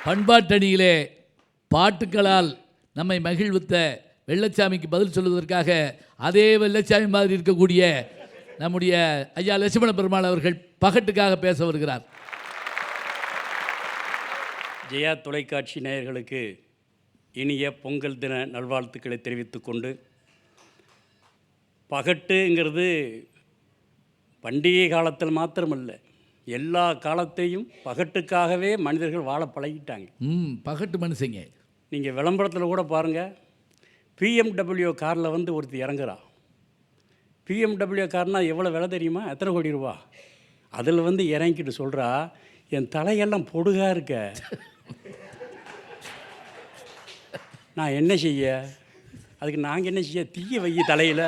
பண்பாட்டணியிலே பாட்டுக்களால் நம்மை மகிழ்வித்த வெள்ளச்சாமிக்கு பதில் சொல்வதற்காக அதே வெள்ளச்சாமி மாதிரி இருக்கக்கூடிய நம்முடைய ஐயா லட்சுமண பெருமாள் அவர்கள் பகட்டுக்காக பேச வருகிறார். ஜெயா தொலைக்காட்சி நேயர்களுக்கு இனிய பொங்கல் தின நல்வாழ்த்துக்களை தெரிவித்துக்கொண்டு, பகட்டுங்கிறது பண்டிகை காலத்தில் மாத்திரமல்ல, எல்லா காலத்தையும் பகட்டுக்காகவே மனிதர்கள் வாழ பழகிட்டாங்க. பகட்டு மனுஷங்க. நீங்கள் விளம்பரத்தில் கூட பாருங்கள், பிஎம்டபிள்யூ காரில் வந்து ஒருத்தர் இறங்குறா. பிஎம்டபிள்யூ கார்னால் எவ்வளோ விலை தெரியுமா? எத்தனை கோடி ரூபா? அதில் வந்து இறங்கிட்டு சொல்கிறா, என் தலையெல்லாம் பொடுகாக இருக்க, நான் என்ன செய்ய? அதுக்கு நாங்கள் என்ன செய்ய? தீய வை தலையில்.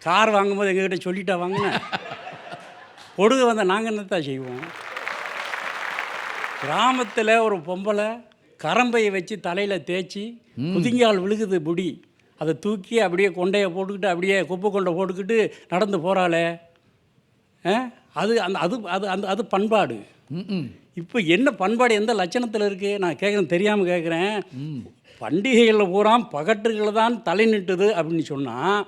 கார் வாங்கும்போது எங்ககிட்ட சொல்லிட்டா வாங்கினேன், பொடுகு வந்தால் நாங்கள் என்னத்தான் செய்வோம்? கிராமத்தில் ஒரு பொம்பளை கரம்பையை வச்சு தலையில் தேய்ச்சி புதிங்கால் விழுகுது முடி, அதை தூக்கி அப்படியே கொண்டையை போட்டுக்கிட்டு அப்படியே குப்பை கொண்டை போட்டுக்கிட்டு நடந்து போகிறாளே, அது அந்த அது அது அந்த அது பண்பாடு. இப்போ என்ன பண்பாடு எந்த லட்சணத்தில் இருக்குது? நான் கேட்குறேன், தெரியாமல் கேட்குறேன். பண்டிகைகளில் பூரா பகட்டுகளில் தான் தலை நிட்டுது அப்படின்னு சொன்னால்,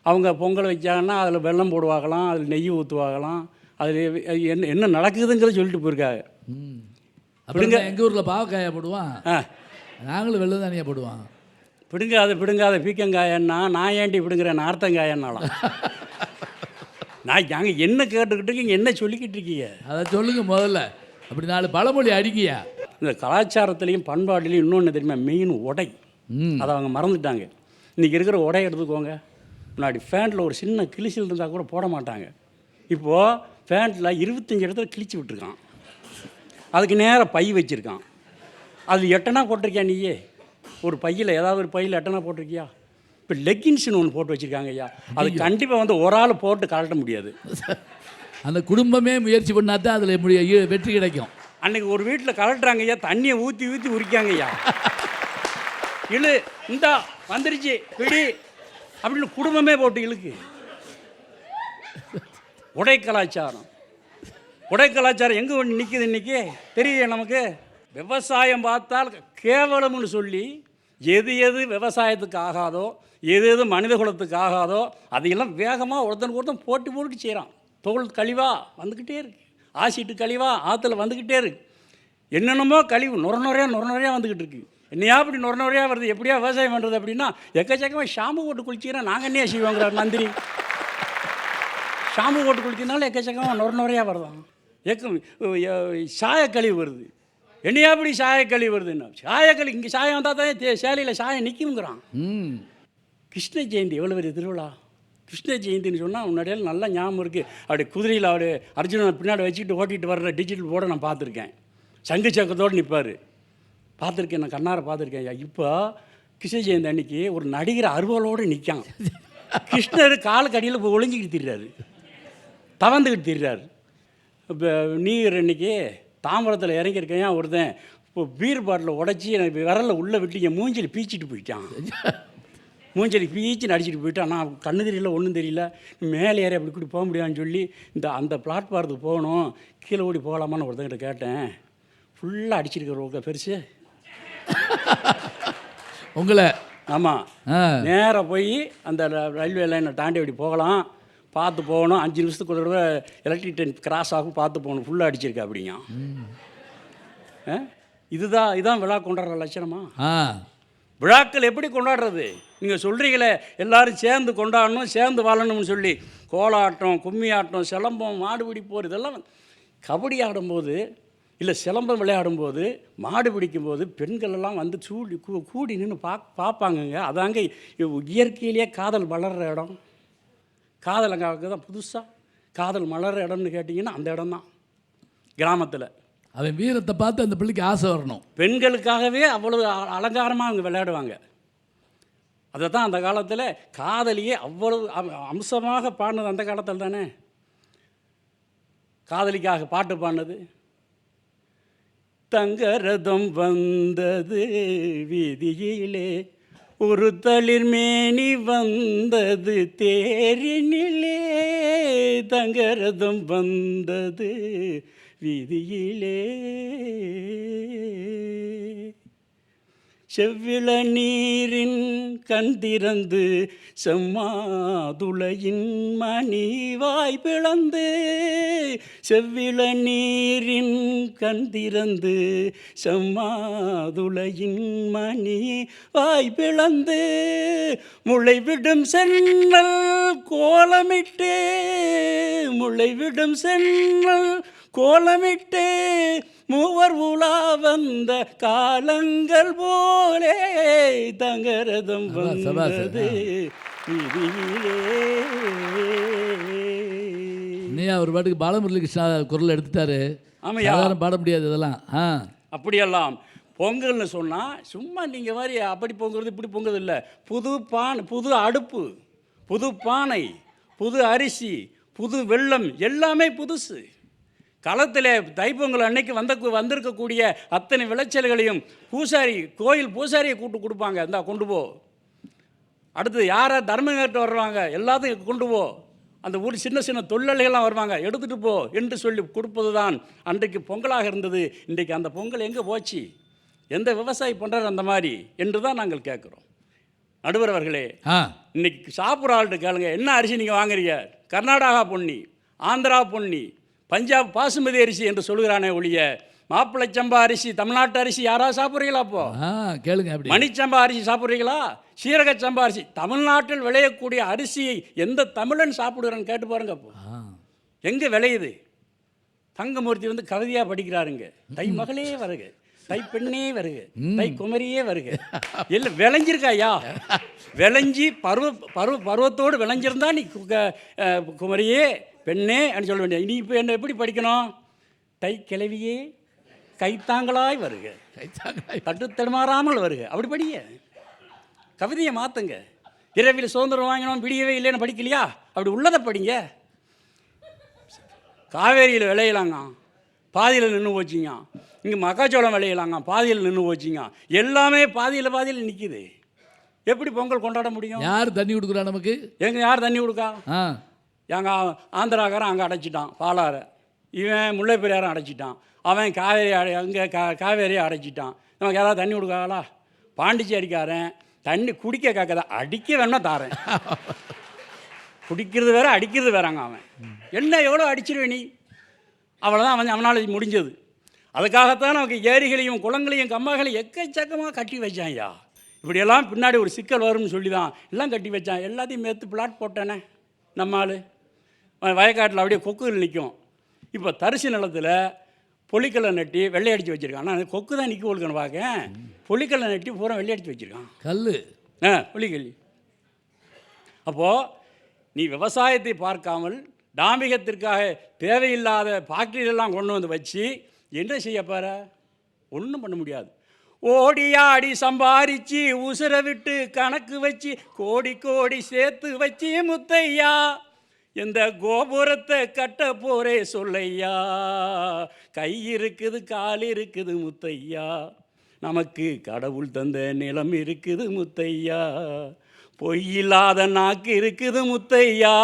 அவங்க பொங்கல் வச்சாங்கன்னா அதில் வெல்லம் போடுவாங்களாம், அதில் நெய் ஊற்றுவாங்களாம், அதில் என்ன என்ன நடக்குதுங்கிறத சொல்லிட்டு போயிருக்காங்க. அப்படிங்க எங்கள் ஊரில் பாவக்காயை போடுவான், நாங்களும் வெள்ளம் தானியாக போடுவான். பிடுங்காத பீக்கங்காயன்னா நான் ஏன்டி பிடுங்குறேன் நார்த்தங்காயன்னாலாம். நான் நாங்கள் என்ன கேட்டுக்கிட்டு இருக்கீங்க, என்ன சொல்லிக்கிட்டு இருக்கீங்க அதை சொல்லுங்கள் முதல்ல. அப்படி 4 பழமொழி அடிக்கியா. இந்த கலாச்சாரத்துலேயும் பண்பாடுலேயும் இன்னொன்று தெரியுமா? மெயின் உடை. அதை அவங்க மறந்துட்டாங்க. இன்றைக்கி இருக்கிற உடை எடுத்துக்கோங்க. முன்னாடி ஃபேண்ட்டில் ஒரு சின்ன கிழிச்சில் இருந்தால் கூட போட மாட்டாங்க. இப்போது ஃபேண்ட்டில் 25 இடத்துல கிழிச்சு விட்டுருக்கான், அதுக்கு நேராக பை வச்சுருக்கான். அது எட்டனா போட்டிருக்கியா நீயே? ஒரு பையில் ஏதாவது ஒரு பையில் எட்டனா போட்டிருக்கியா? இப்போ லெக்கின்ஸ்னு ஒன்று போட்டு வச்சுருக்காங்க ஐயா. அது கண்டிப்பாக வந்து ஒரு ஆள் போட்டு கழட்ட முடியாது. அந்த குடும்பமே முயற்சி பண்ணால் தான் அதில் வெற்றி கிடைக்கும். அன்றைக்கி ஒரு வீட்டில் கலட்டுறாங்க ஐயா, தண்ணியை ஊற்றி உரிக்காங்க ஐயா. இழு இந்தா வந்துருச்சு பிடி அப்படின்னு குடும்பமே போட்டு இழுக்கு. உடை கலாச்சாரம் எங்கே ஒன்று நிற்குது இன்றைக்கி தெரியுது நமக்கு. விவசாயம் பார்த்தால் கேவலம்னு சொல்லி எது விவசாயத்துக்கு ஆகாதோ, எது மனித குலத்துக்கு ஆகாதோ அதையெல்லாம் வேகமாக ஒருத்தன் போட்டு செய்கிறான். தோல் கழிவா வந்துக்கிட்டே இருக்கு, ஆசிட்டு கழிவா ஆற்றுல வந்துக்கிட்டே இருக்கு, என்னென்னமோ கழிவு நுரையா வந்துக்கிட்டு இருக்கு. என்னையா அப்படி நுரையா வருது, எப்படியா விவசாயம் பண்ணுறது அப்படின்னா எக்கச்சக்கமாக ஷாம்பு போட்டு குளிச்சிக்கிறேன். நாங்கள் என்னையா செய்வோங்கிறார் மந்திரி. ஷாம்பு போட்டு குளிக்கிறதுனால எக்கச்சக்கமாக நுரையா வருதான். சாயக்கழிவு வருது. என்னையா அப்படி சாயக்கழிவு வருதுன்னா, சாயக்கழிவு இங்கே சாயம் வந்தால் தான் சேலையில் சாயம் நிற்குங்கிறான். கிருஷ்ண ஜெயந்தி எவ்வளோ பெரிய திருவிழா. கிருஷ்ண ஜெயந்தின்னு சொன்னால் முன்னாடியால் நல்லா ஞாபகம் இருக்குது. அப்படி குதிரையில் அவர் அர்ஜுனனை பின்னாடி வச்சுக்கிட்டு ஓட்டிகிட்டு வர்ற டிஜிட்டல் போர்டை நான் பார்த்துருக்கேன். சங்கு சக்கரத்தோடு நிற்பார், பார்த்துருக்கேன், நான் கண்ணார பார்த்துருக்கேன் ஐயா. இப்போ கிருஷ்ண ஜெயந்தி அன்னைக்கு ஒரு நடிகர் அருவாளோடு நிற்கான். கிருஷ்ணர் காலுக்கு அடியில் இப்போ ஒளிஞ்சிக்கிட்டு திரிறாரு, தவந்துக்கிட்டு திரிறாரு. இப்போ நீர் அன்னைக்கு தாம்பரத்தில் இறங்கியிருக்கேன். ஒருத்தன் இப்போ பீர் பாட்டில் உடச்சி எனக்கு விரலில் உள்ளே விட்டு என் மூஞ்சில் பீச்சிட்டு போயிட்டான். மூஞ்சலி பீச்சின்னு அடிச்சுட்டு போயிட்டான். நான் கண்ணு தெரியல, ஒன்றும் தெரியல. மேலே ஏறி அப்படி கூட்டி போக முடியாதுன்னு சொல்லி அந்த பிளாட்ஃபாரத்துக்கு போகணும், கீழே ஓடி போகலாமான்னு ஒருத்தங்கிட்ட கேட்டேன். ஃபுல்லாக அடிச்சிருக்கிற பெருசு உங்களை. ஆமாம், நேராக போய் அந்த ரயில்வே லைனை தாண்டி அப்படி போகலாம், பார்த்து போகணும். 5 நிமிஷத்துக்கு ஒரு தடவை எலக்ட்ரிக் ட்ரெயின் கிராஸ் ஆகும், பார்த்து போகணும். ஃபுல்லாக அடிச்சிருக்கா அப்படிங்க. இதுதான் விழா கொண்டாடுற லட்சணமா? விழாக்கள் எப்படி கொண்டாடுறது? நீங்கள் சொல்கிறீங்களே எல்லோரும் சேர்ந்து கொண்டாடணும், சேர்ந்து வாழணும்னு சொல்லி. கோலாட்டம், கும்மி ஆட்டம், சிலம்பம், மாடுபிடி போர், இதெல்லாம் கபடி ஆடும்போது இல்லை சிலம்பம் விளையாடும்போது, மாடு பிடிக்கும்போது பெண்கள் எல்லாம் வந்து கூடி நின்று பார்ப்பாங்கங்க. அதாங்க இயற்கையிலேயே காதல் வளர்கிற இடம். காதல் அங்கே தான் புதுசாக காதல் மலர்கிற இடம்னு கேட்டிங்கன்னா அந்த இடம் தான் கிராமத்தில். அவன் வீரத்தை பார்த்து அந்த பிள்ளைக்கு ஆசை வரணும். பெண்களுக்காகவே அவ்வளோ அலங்காரமாக அவங்க விளையாடுவாங்க. அதை தான் அந்த காலத்தில் காதலியே அவ்வளவு அம்சமாக பாடினது அந்த காலத்தில் தானே. காதலிக்காக பாட்டு பாடினது. தங்க ரதம் வந்தது வீதியிலே, ஒரு தளிர் மேனி வந்தது தேரினிலே, தங்க ரதம் வந்தது வீதியிலே செவ்விள நீரின் கண் திறந்து செம்மாதுளையின் மணி வாய் பிளந்து செவ்விள நீரின் கண் திறந்து செம்மாதுளையின் மணி வாய் பிளந்து முளைவிடும் சென்னல் கோலமிட்டு முளைவிடும் சென்னல் கோலமிட்டு மூவர் உலா வந்த காலங்கள் போலே தங்கரதம் வந்தது வீதியிலே. நீ அவர் பாட்டுக்கு பாலமுரளி கிருஷ்ணா குரல் எடுத்துட்டாரு. ஆமையா, சாதாரண பாட முடியாது இதெல்லாம். அப்படியெல்லாம் பொங்கல்னு சொன்னால் சும்மா நீங்கள் மாதிரி அப்படி பொங்குறது இப்படி பொங்குறது இல்லை. புது பானை, புது அடுப்பு, புது பானை, புது அரிசி, புது வெல்லம், எல்லாமே புதுசு. களத்தில் தைப்பொங்கல் அன்னைக்கு வந்திருக்கக்கூடிய அத்தனை விளைச்சல்களையும் கோயில் பூசாரியை கூட்டு கொடுப்பாங்க. இந்தா கொண்டு போ. அடுத்து யாரை தர்மங்கட்டு வருவாங்க, எல்லாத்தையும் கொண்டு போ. அந்த ஊர் சின்ன சின்ன தொழிலாளிகள்லாம் வருவாங்க, எடுத்துகிட்டு போ என்று சொல்லி கொடுப்பது தான் அன்றைக்கு பொங்கலாக இருந்தது. இன்றைக்கு அந்த பொங்கல் எங்கே போச்சு? எந்த விவசாயி பண்ணுறாரு அந்த மாதிரி என்று தான் நாங்கள் கேட்குறோம். நடுவர் அவர்களே, இன்னைக்கு சாப்பிட்ற ஆள்கிட்ட கேளுங்க, என்ன அரிசி நீங்கள் வாங்குறீங்க? கர்நாடகா பொன்னி, ஆந்திரா பொன்னி, பஞ்சாப் பாசுமதி அரிசி என்று சொல்கிறானே ஒழிய மாப்பிள்ளை சம்பா அரிசி, தமிழ்நாட்டு அரிசி யாராவது சாப்பிட்றீங்களா? அப்போ கேளுங்க. மணிச்சம்பா அரிசி சாப்பிட்றீங்களா? சீரக சம்பா அரிசி, தமிழ்நாட்டில் விளையக்கூடிய அரிசியை எந்த தமிழன் சாப்பிடுறான்னு கேட்டு பாருங்க. அப்போ எங்கே விளையுது? தங்கமூர்த்தி வந்து கவிதையாக படிக்கிறாருங்க. தை மகளே வருக, தை பெண்ணே வருக, தை குமரியே வருக. எல்லாம் விளைஞ்சிருக்காயா? விளைஞ்சி பருவத்தோடு விளைஞ்சிருந்தா நீ குமரியே பெண்ணே அப்படின்னு சொல்ல வேண்டிய. இனி இப்போ என்ன எப்படி படிக்கணும்? தை கிளவியே கைத்தாங்களாய் வருக, தட்டு தடுமாறாமல் வருக. அப்படி படிங்க. கவிதையை மாற்றுங்க. இரவில் சுதந்திரம் வாங்கினோம், விடியவே இல்லைன்னு படிக்கலையா? அப்படி உள்ளதை படிங்க. காவேரியில் விளையலாங்க, பாதியில் நின்று போச்சிங்க. இங்கே மக்காச்சோளம் விளையலாங்க, பாதியில் நின்று போச்சிங்க. எல்லாமே பாதியில் நிற்கிது. எப்படி பொங்கல் கொண்டாட முடியும்? யார் தண்ணி கொடுக்குறா நமக்கு? யார் தண்ணி கொடுக்கா? எங்கள் ஆந்திராக்காரன் அங்கே அடைச்சிட்டான் பாலாறு, இவன் முல்லை பெரியாரும் அடைச்சிட்டான், அவன் காவேரியை அடைச்சிட்டான். நமக்கு யாராவது தண்ணி கொடுக்காங்களா? பாண்டிச்சேரிக்காரன் தண்ணி குடிக்க கேட்கதா, அடிக்க வேணா தாரேன். குடிக்கிறது வேற, அடிக்கிறது வேறாங்க. அவன் என்ன எவ்வளோ அடிச்சிருவே நீ? அவ்வளோதான் அவனால் முடிஞ்சது. அதுக்காகத்தான் நமக்கு ஏரிகளையும் குளங்களையும் கம்மாக்களையும் எக்கச்சக்கமாக கட்டி வச்சான். ஐயா, இப்படியெல்லாம் பின்னாடி ஒரு சிக்கல் வரும்னு சொல்லி தான் எல்லாம் கட்டி வச்சான். எல்லாத்தையும் மேற்று பிளாட் போட்டானே நம்ம ஆள். வயக்காட்டில் அப்படியே கொக்குகள் நிற்கும். இப்போ தரிசு நிலத்தில் பொலிக்கல்லை நட்டி வெள்ளை அடித்து வச்சுருக்கான். ஆனால் கொக்கு தான் நிற்க கொடுக்கணும் பார்க்க. பொலிக்கல்லை நட்டி பூரா வெள்ளை அடித்து வச்சுருக்கான். கல் பொலிக்கல். அப்போது நீ விவசாயத்தை பார்க்காமல் டாம்பிகத்திற்காக தேவையில்லாத ஃபேக்ட்ரியெல்லாம் கொண்டு வந்து வச்சு என்ன செய்யப்பார? ஒன்றும் பண்ண முடியாது. ஓடி ஆடி சம்பாரிச்சு உசுரை விட்டு கணக்கு வச்சு கோடி கோடி சேர்த்து வச்சு முத்தையா இந்த கோபுரத்தை கட்ட போரே சொல்லையா. கை இருக்குது கால் இருக்குது முத்தையா, நமக்கு கடவுள் தந்த நிலம் இருக்குது முத்தையா, பொய்யில்லாத நாக்கு இருக்குது முத்தையா,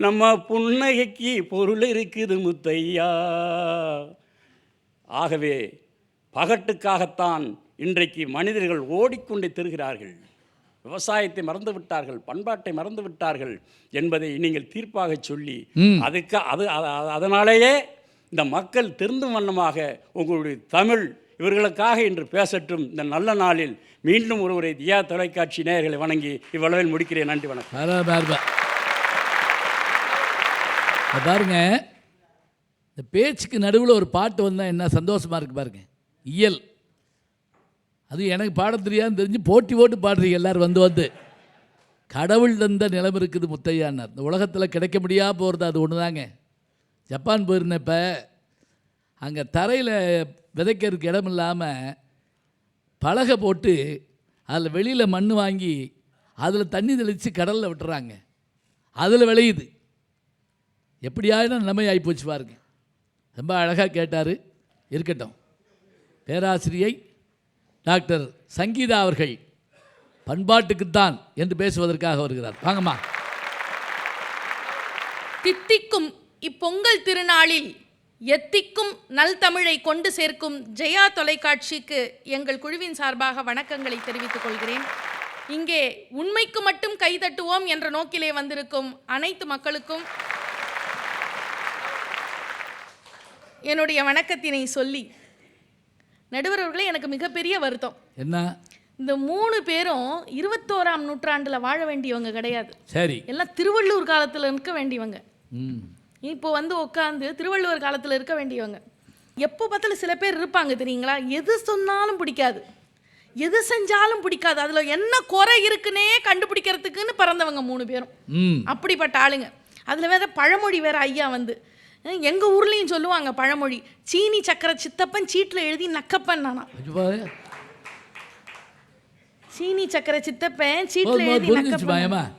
நம்ம புன்னகைக்கு பொருள் இருக்குது முத்தையா. ஆகவே பகட்டுக்காகத்தான் இன்றைக்கு மனிதர்கள் ஓடிக்கொண்டே திரிகிறார்கள். விவசாயத்தை மறந்து விட்டார்கள், பண்பாட்டை மறந்து விட்டார்கள் என்பதை நீங்கள் தீர்ப்பாக சொல்லி அதனாலேயே இந்த மக்கள் திருந்தும் வண்ணமாக உங்களுடைய தமிழ் இவர்களுக்காக இன்று பேசட்டும். இந்த நல்ல நாளில் மீண்டும் ஒருவரை தியா தொலைக்காட்சி நேயர்களை வணங்கி இவ்வளவில் முடிக்கிறேன். நன்றி, வணக்கம். பாருங்க, இந்த பேச்சுக்கு நடுவில் ஒரு பாட்டு வந்தால் என்ன சந்தோஷமாக இருக்குது பாருங்க. இயல் அது எனக்கு பாட தெரியாதுன்னு தெரிஞ்சு போட்டி போட்டு பாடுறீங்க எல்லோரும் வந்து கடவுள் தந்த நிலம் இருக்குது முத்தையான்னார். இந்த உலகத்தில் கிடைக்க முடியாமல் போகிறது அது ஒன்று தாங்க. ஜப்பான் போயிருந்தப்ப அங்கே தரையில் விதைக்கிறதுக்கு இடம் இல்லாமல் பலகை போட்டு அதில் வெளியில் மண் வாங்கி அதில் தண்ணி தெளித்து கடலில் விட்டுறாங்க. அதில் விளையுது. எப்படியாயினும் நிலைமை ஆகிப்போச்சு பாருங்க. ரொம்ப அழகாக கேட்டார். இருக்கட்டும். பேராசிரியை டாக்டர் சங்கீதா அவர்கள் பண்பாட்டுக்குத்தான் என்று பேசுவதற்காக வருகிறார். வாங்கம்மா. தித்திக்கும் இப்பொங்கல் திருநாளில் எத்திக்கும் நல் தமிழை கொண்டு சேர்க்கும் ஜெயா தொலைக்காட்சிக்கு எங்கள் குழுவின் சார்பாக வணக்கங்களை தெரிவித்துக் கொள்கிறேன். இங்கே உண்மைக்கு மட்டும் கைதட்டுவோம் என்ற நோக்கிலே வந்திருக்கும் அனைத்து மக்களுக்கும் என்னுடைய வணக்கத்தினை சொல்லி, நடுவர் அவர்களே, எனக்கு மிகப்பெரிய வருத்தம். என்ன? இந்த 3 பேரும் 21ஆம் நூற்றாண்டில் வாழ வேண்டியவங்க கிடையாது. சரி, எல்லாம் திருவள்ளுவர் காலத்தில் இருக்க வேண்டியவங்க. இப்போ வந்து உட்காந்து திருவள்ளுவர் காலத்தில் இருக்க வேண்டியவங்க. எப்போ பார்த்தாலும் சில பேர் இருப்பாங்க தெரியுங்களா, எது சொன்னாலும் பிடிக்காது, எது செஞ்சாலும் பிடிக்காது, அதில் என்ன குறை இருக்குன்னே கண்டுபிடிக்கிறதுக்குன்னு பிறந்தவங்க 3 பேரும். அப்படிப்பட்ட ஆளுங்க. அதில் வேற பழமொழி வேற ஐயா வந்து எங்கள் ஊர்லேயும் சொல்லுவாங்க பழமொழி, சீனி சக்கரை சித்தப்பன் சீட்டில் எழுதி நக்கப்பன் நானா. சீனி சக்கரை சித்தப்பன் சீட்டில் எழுதி நக்கப்பன்.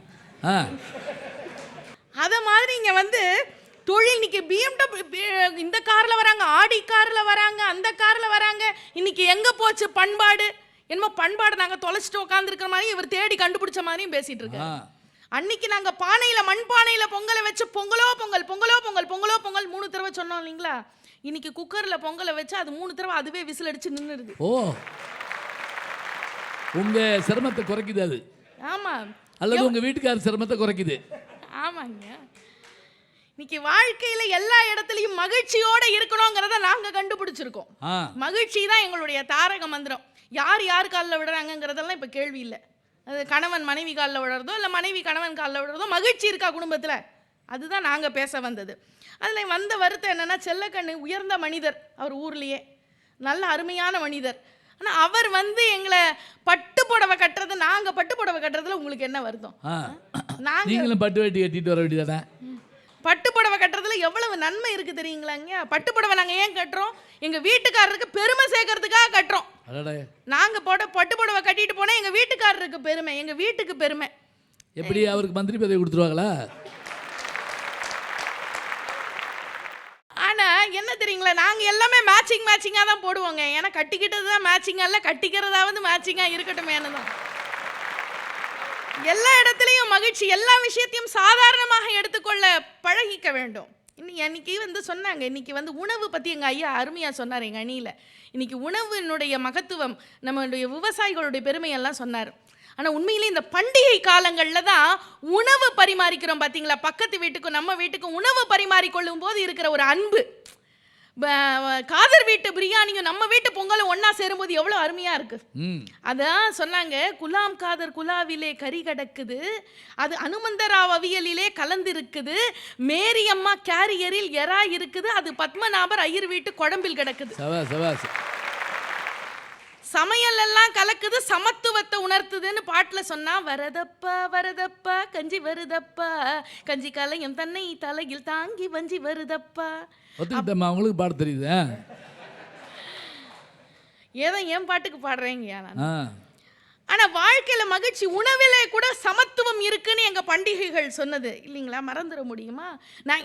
அத மாதிரி இங்கே வந்து தொழில் இன்னைக்கு BMW இந்த காரில் வராங்க, ஆடி காரில் வராங்க, அந்த காரில் வராங்க. இன்னைக்கு எங்கே போச்சு பண்பாடு? என்னமோ பண்பாடு நாங்கள் தொலைச்சிட்டு உட்காந்துருக்கிற மாதிரி இவர் தேடி கண்டுபிடிச்ச மாதிரியும் பேசிகிட்டு இருக்காரு. அன்னைக்கு நாங்கள் பானையில் மண்பானையில் பொங்கலை வச்சு பொங்கலோ பொங்கல் பொங்கலோ பொங்கல் பொங்கலோ பொங்கல் 3 தடவை சொன்னோம் இல்லைங்களா? இன்னைக்கு குக்கரில் பொங்கலை வச்சு அது 3 தடவை அதுவே விசில் அடிச்சு நின்றுடுது. ஓ, உங்க சிரமத்தை குறைக்குது அது. ஆமாம், அல்லது உங்க வீட்டுக்கார சிரமத்தை குறைக்குது. ஆமாங்க. இன்னைக்கு வாழ்க்கையில எல்லா இடத்துலையும் மகிழ்ச்சியோட இருக்கணுங்கிறத நாங்க கண்டுபிடிச்சிருக்கோம். மகிழ்ச்சி தான் எங்களுடைய தாரக மந்திரம். யார் யார் காலில் விடுறாங்கிறதெல்லாம் இப்போ கேள்வி இல்லை. அது கணவன் மனைவி காலில் விடுறதோ இல்லை மனைவி கணவன் காலில் விடுறதோ, மகிழ்ச்சி இருக்கா குடும்பத்தில், அதுதான் நாங்கள் பேச வந்தது. அதில் வந்த வருத்தம் என்னென்னா, செல்லக்கண்ணு உயர்ந்த மனிதர், அவர் ஊர்லேயே நல்ல அருமையான மனிதர். ஆனால் அவர் வந்து எங்களை பட்டு புடவை கட்டுறது, நாங்கள் பட்டு புடவை கட்டுறதுல உங்களுக்கு என்ன வருத்தம்? நாங்களும் பட்டு வேட்டி கட்டிட்டு வர வேண்டியதானே. பட்டு புடவை கட்டுறதுல எவ்வளவு நன்மை இருக்குது தெரியுங்களாங்க. பட்டு புடவை நாங்கள் ஏன் கட்டுறோம்? எங்கள் வீட்டுக்காரருக்கு பெருமை சேர்க்கறதுக்காக கட்டுறோம். நாங்கள் பட்டு புடவை கட்டிட்டு போனால் எங்கள் வீட்டுக்காரருக்கு பெருமை, எங்கள் வீட்டுக்கு பெருமை. எப்படி அவருக்கு மந்திரி பதவி கொடுத்துருவாங்களா? ஆனால் என்ன தெரியுங்களா, நாங்கள் எல்லாமே மேட்சிங்காக தான் போடுவோங்க. ஏன்னா கட்டிக்கிட்டது தான் மேட்சிங்காக இல்லை, கட்டிக்கிறதாவது மேட்சிங்காக இருக்கட்டுமேனு தான். எல்லா இடத்துலையும் மகிழ்ச்சி, எல்லா விஷயத்தையும் சாதாரணமாக எடுத்துக்கொள்ள பழகிக்க வேண்டும். இன்னைக்கு வந்து சொன்னாங்க, இன்னைக்கு வந்து உணவு பற்றி எங்கள் ஐயா அருமையாக சொன்னார் எங்கள் அணியில். இன்னைக்கு உணவினுடைய மகத்துவம், நம்மளுடைய விவசாயிகளுடைய பெருமையெல்லாம் சொன்னார். ஆனால் உண்மையிலே இந்த பண்டிகை காலங்களில் தான் உணவு பரிமாறிக்கிறோம் பார்த்தீங்களா, பக்கத்து வீட்டுக்கும் நம்ம வீட்டுக்கும் உணவு பரிமாறிக்கொள்ளும் போது இருக்கிற ஒரு அன்பு. காதர் வீட்டு பிரியாணியும் நம்ம வீட்டு பொங்கலும் ஒன்னா சேரும்போது எவ்வளோ அருமையா இருக்கு. அதான் சொன்னாங்க, குலாம் காதர் குலாவிலே கறி கிடக்குது, அது அனுமந்தராவ் அவியலிலே கலந்திருக்குது, மேரி அம்மா கேரியரில் எறா இருக்குது, அது பத்மநாபர் ஐயர் வீட்டு குழம்பில் கிடக்குது. சமையல் எல்லாம் கலக்குது, சமத்துவத்தை உணர்த்துதுன்னு பாட்டில் சொன்னா, வரதப்பா வரதப்பா கஞ்சி வருதப்பா, கஞ்சி கலையும் தன்னை தலையில் தாங்கி வஞ்சி வருதப்பா. அவங்களுக்கு பாட தெரியுது. ஏதோ என் பாட்டுக்கு பாடுறேங்க. ஆனா வாழ்க்கையில மகிழ்ச்சி, உணவிலே கூட சமத்துவம் இருக்குன்னு எங்க பண்டிகைகள் சொன்னது இல்லைங்களா, மறந்துட முடியுமா? நான்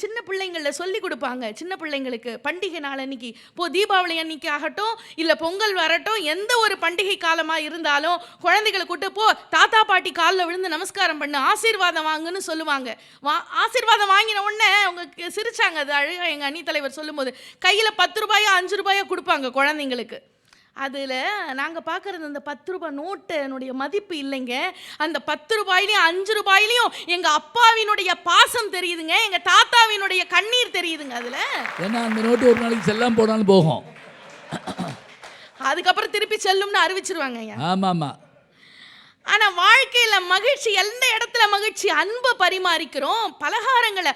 சின்ன பிள்ளைங்கள சொல்லி கொடுப்பாங்க, சின்ன பிள்ளைங்களுக்கு பண்டிகை நாள் அன்னைக்கு, தீபாவளி அன்னைக்கு ஆகட்டும் இல்லை பொங்கல் வரட்டும், எந்த ஒரு பண்டிகை காலமாக இருந்தாலும் குழந்தைகளை கூட்டு போ, தாத்தா பாட்டி காலில் விழுந்து நமஸ்காரம் பண்ணு, ஆசீர்வாதம் வாங்குன்னு சொல்லுவாங்க. ஆசீர்வாதம் வாங்கின உடனே அவங்க சிரிச்சாங்க. அது அழகாக எங்கள் அணி தலைவர் சொல்லும்போது கையில் 10 ரூபாயோ 5 ரூபாயோ கொடுப்பாங்க குழந்தைங்களுக்கு. அதில் நாங்கள் பார்க்குறது அந்த 10 ரூபாய் நோட்டுனுடைய மதிப்பு இல்லைங்க. அந்த 10 ரூபாயிலையும் 5 ரூபாயிலையும் எங்கள் அப்பாவினுடைய பாசம் தெரியுதுங்க, எங்கள் தாத்தாவினுடைய கண்ணீர் தெரியுதுங்க. அதில் ஏன்னா அந்த நோட்டு ஒரு நாளைக்கு செல்லாம போனாலும் போகும், அதுக்கப்புறம் திருப்பி செல்லும்னு அறிவிச்சிருவாங்க. ஆமாம். ஆனால் வாழ்க்கையில் மகிழ்ச்சி, எந்த இடத்துல மகிழ்ச்சி, அன்பை பரிமாறிக்கிறோம். பலகாரங்களை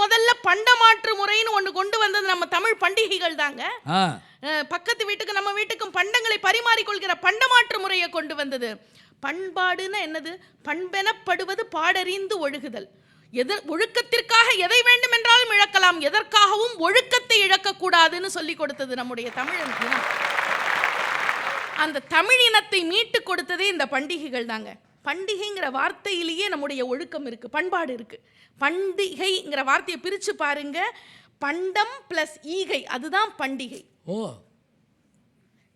முதல்ல பண்டமாற்று முறைன்னு ஒன்று கொண்டு வந்தது நம்ம தமிழ் பண்டிகைகள் தாங்க. பக்கத்து வீட்டுக்கு நம்ம வீட்டுக்கும் பண்டங்களை பரிமாறிக்கொள்கிற பண்டமாற்று முறையை கொண்டு வந்தது. பண்பாடுன்னா என்னது? பண்பெனப்படுவது பாடறிந்து ஒழுகுதல். ஒழுக்கத்திற்காக எதை வேண்டும் என்றாலும் இழக்கலாம், எதற்காகவும் ஒழுக்கத்தை இழக்கக்கூடாதுன்னு சொல்லி கொடுத்தது நம்முடைய தமிழன். அந்த தமிழ் இனத்தை மீட்டு கொடுத்ததே இந்த பண்டிகைகள் தாங்க. பண்டிகைங்கிற வார்த்தையிலேயே நம்முடைய ஒழுக்கம் இருக்கு, பண்பாடு இருக்கு. பண்டிகைங்கிற வார்த்தையை பிரிச்சு பாருங்க, பண்டம் பிளஸ் ஈகை, அதுதான் பண்டிகை.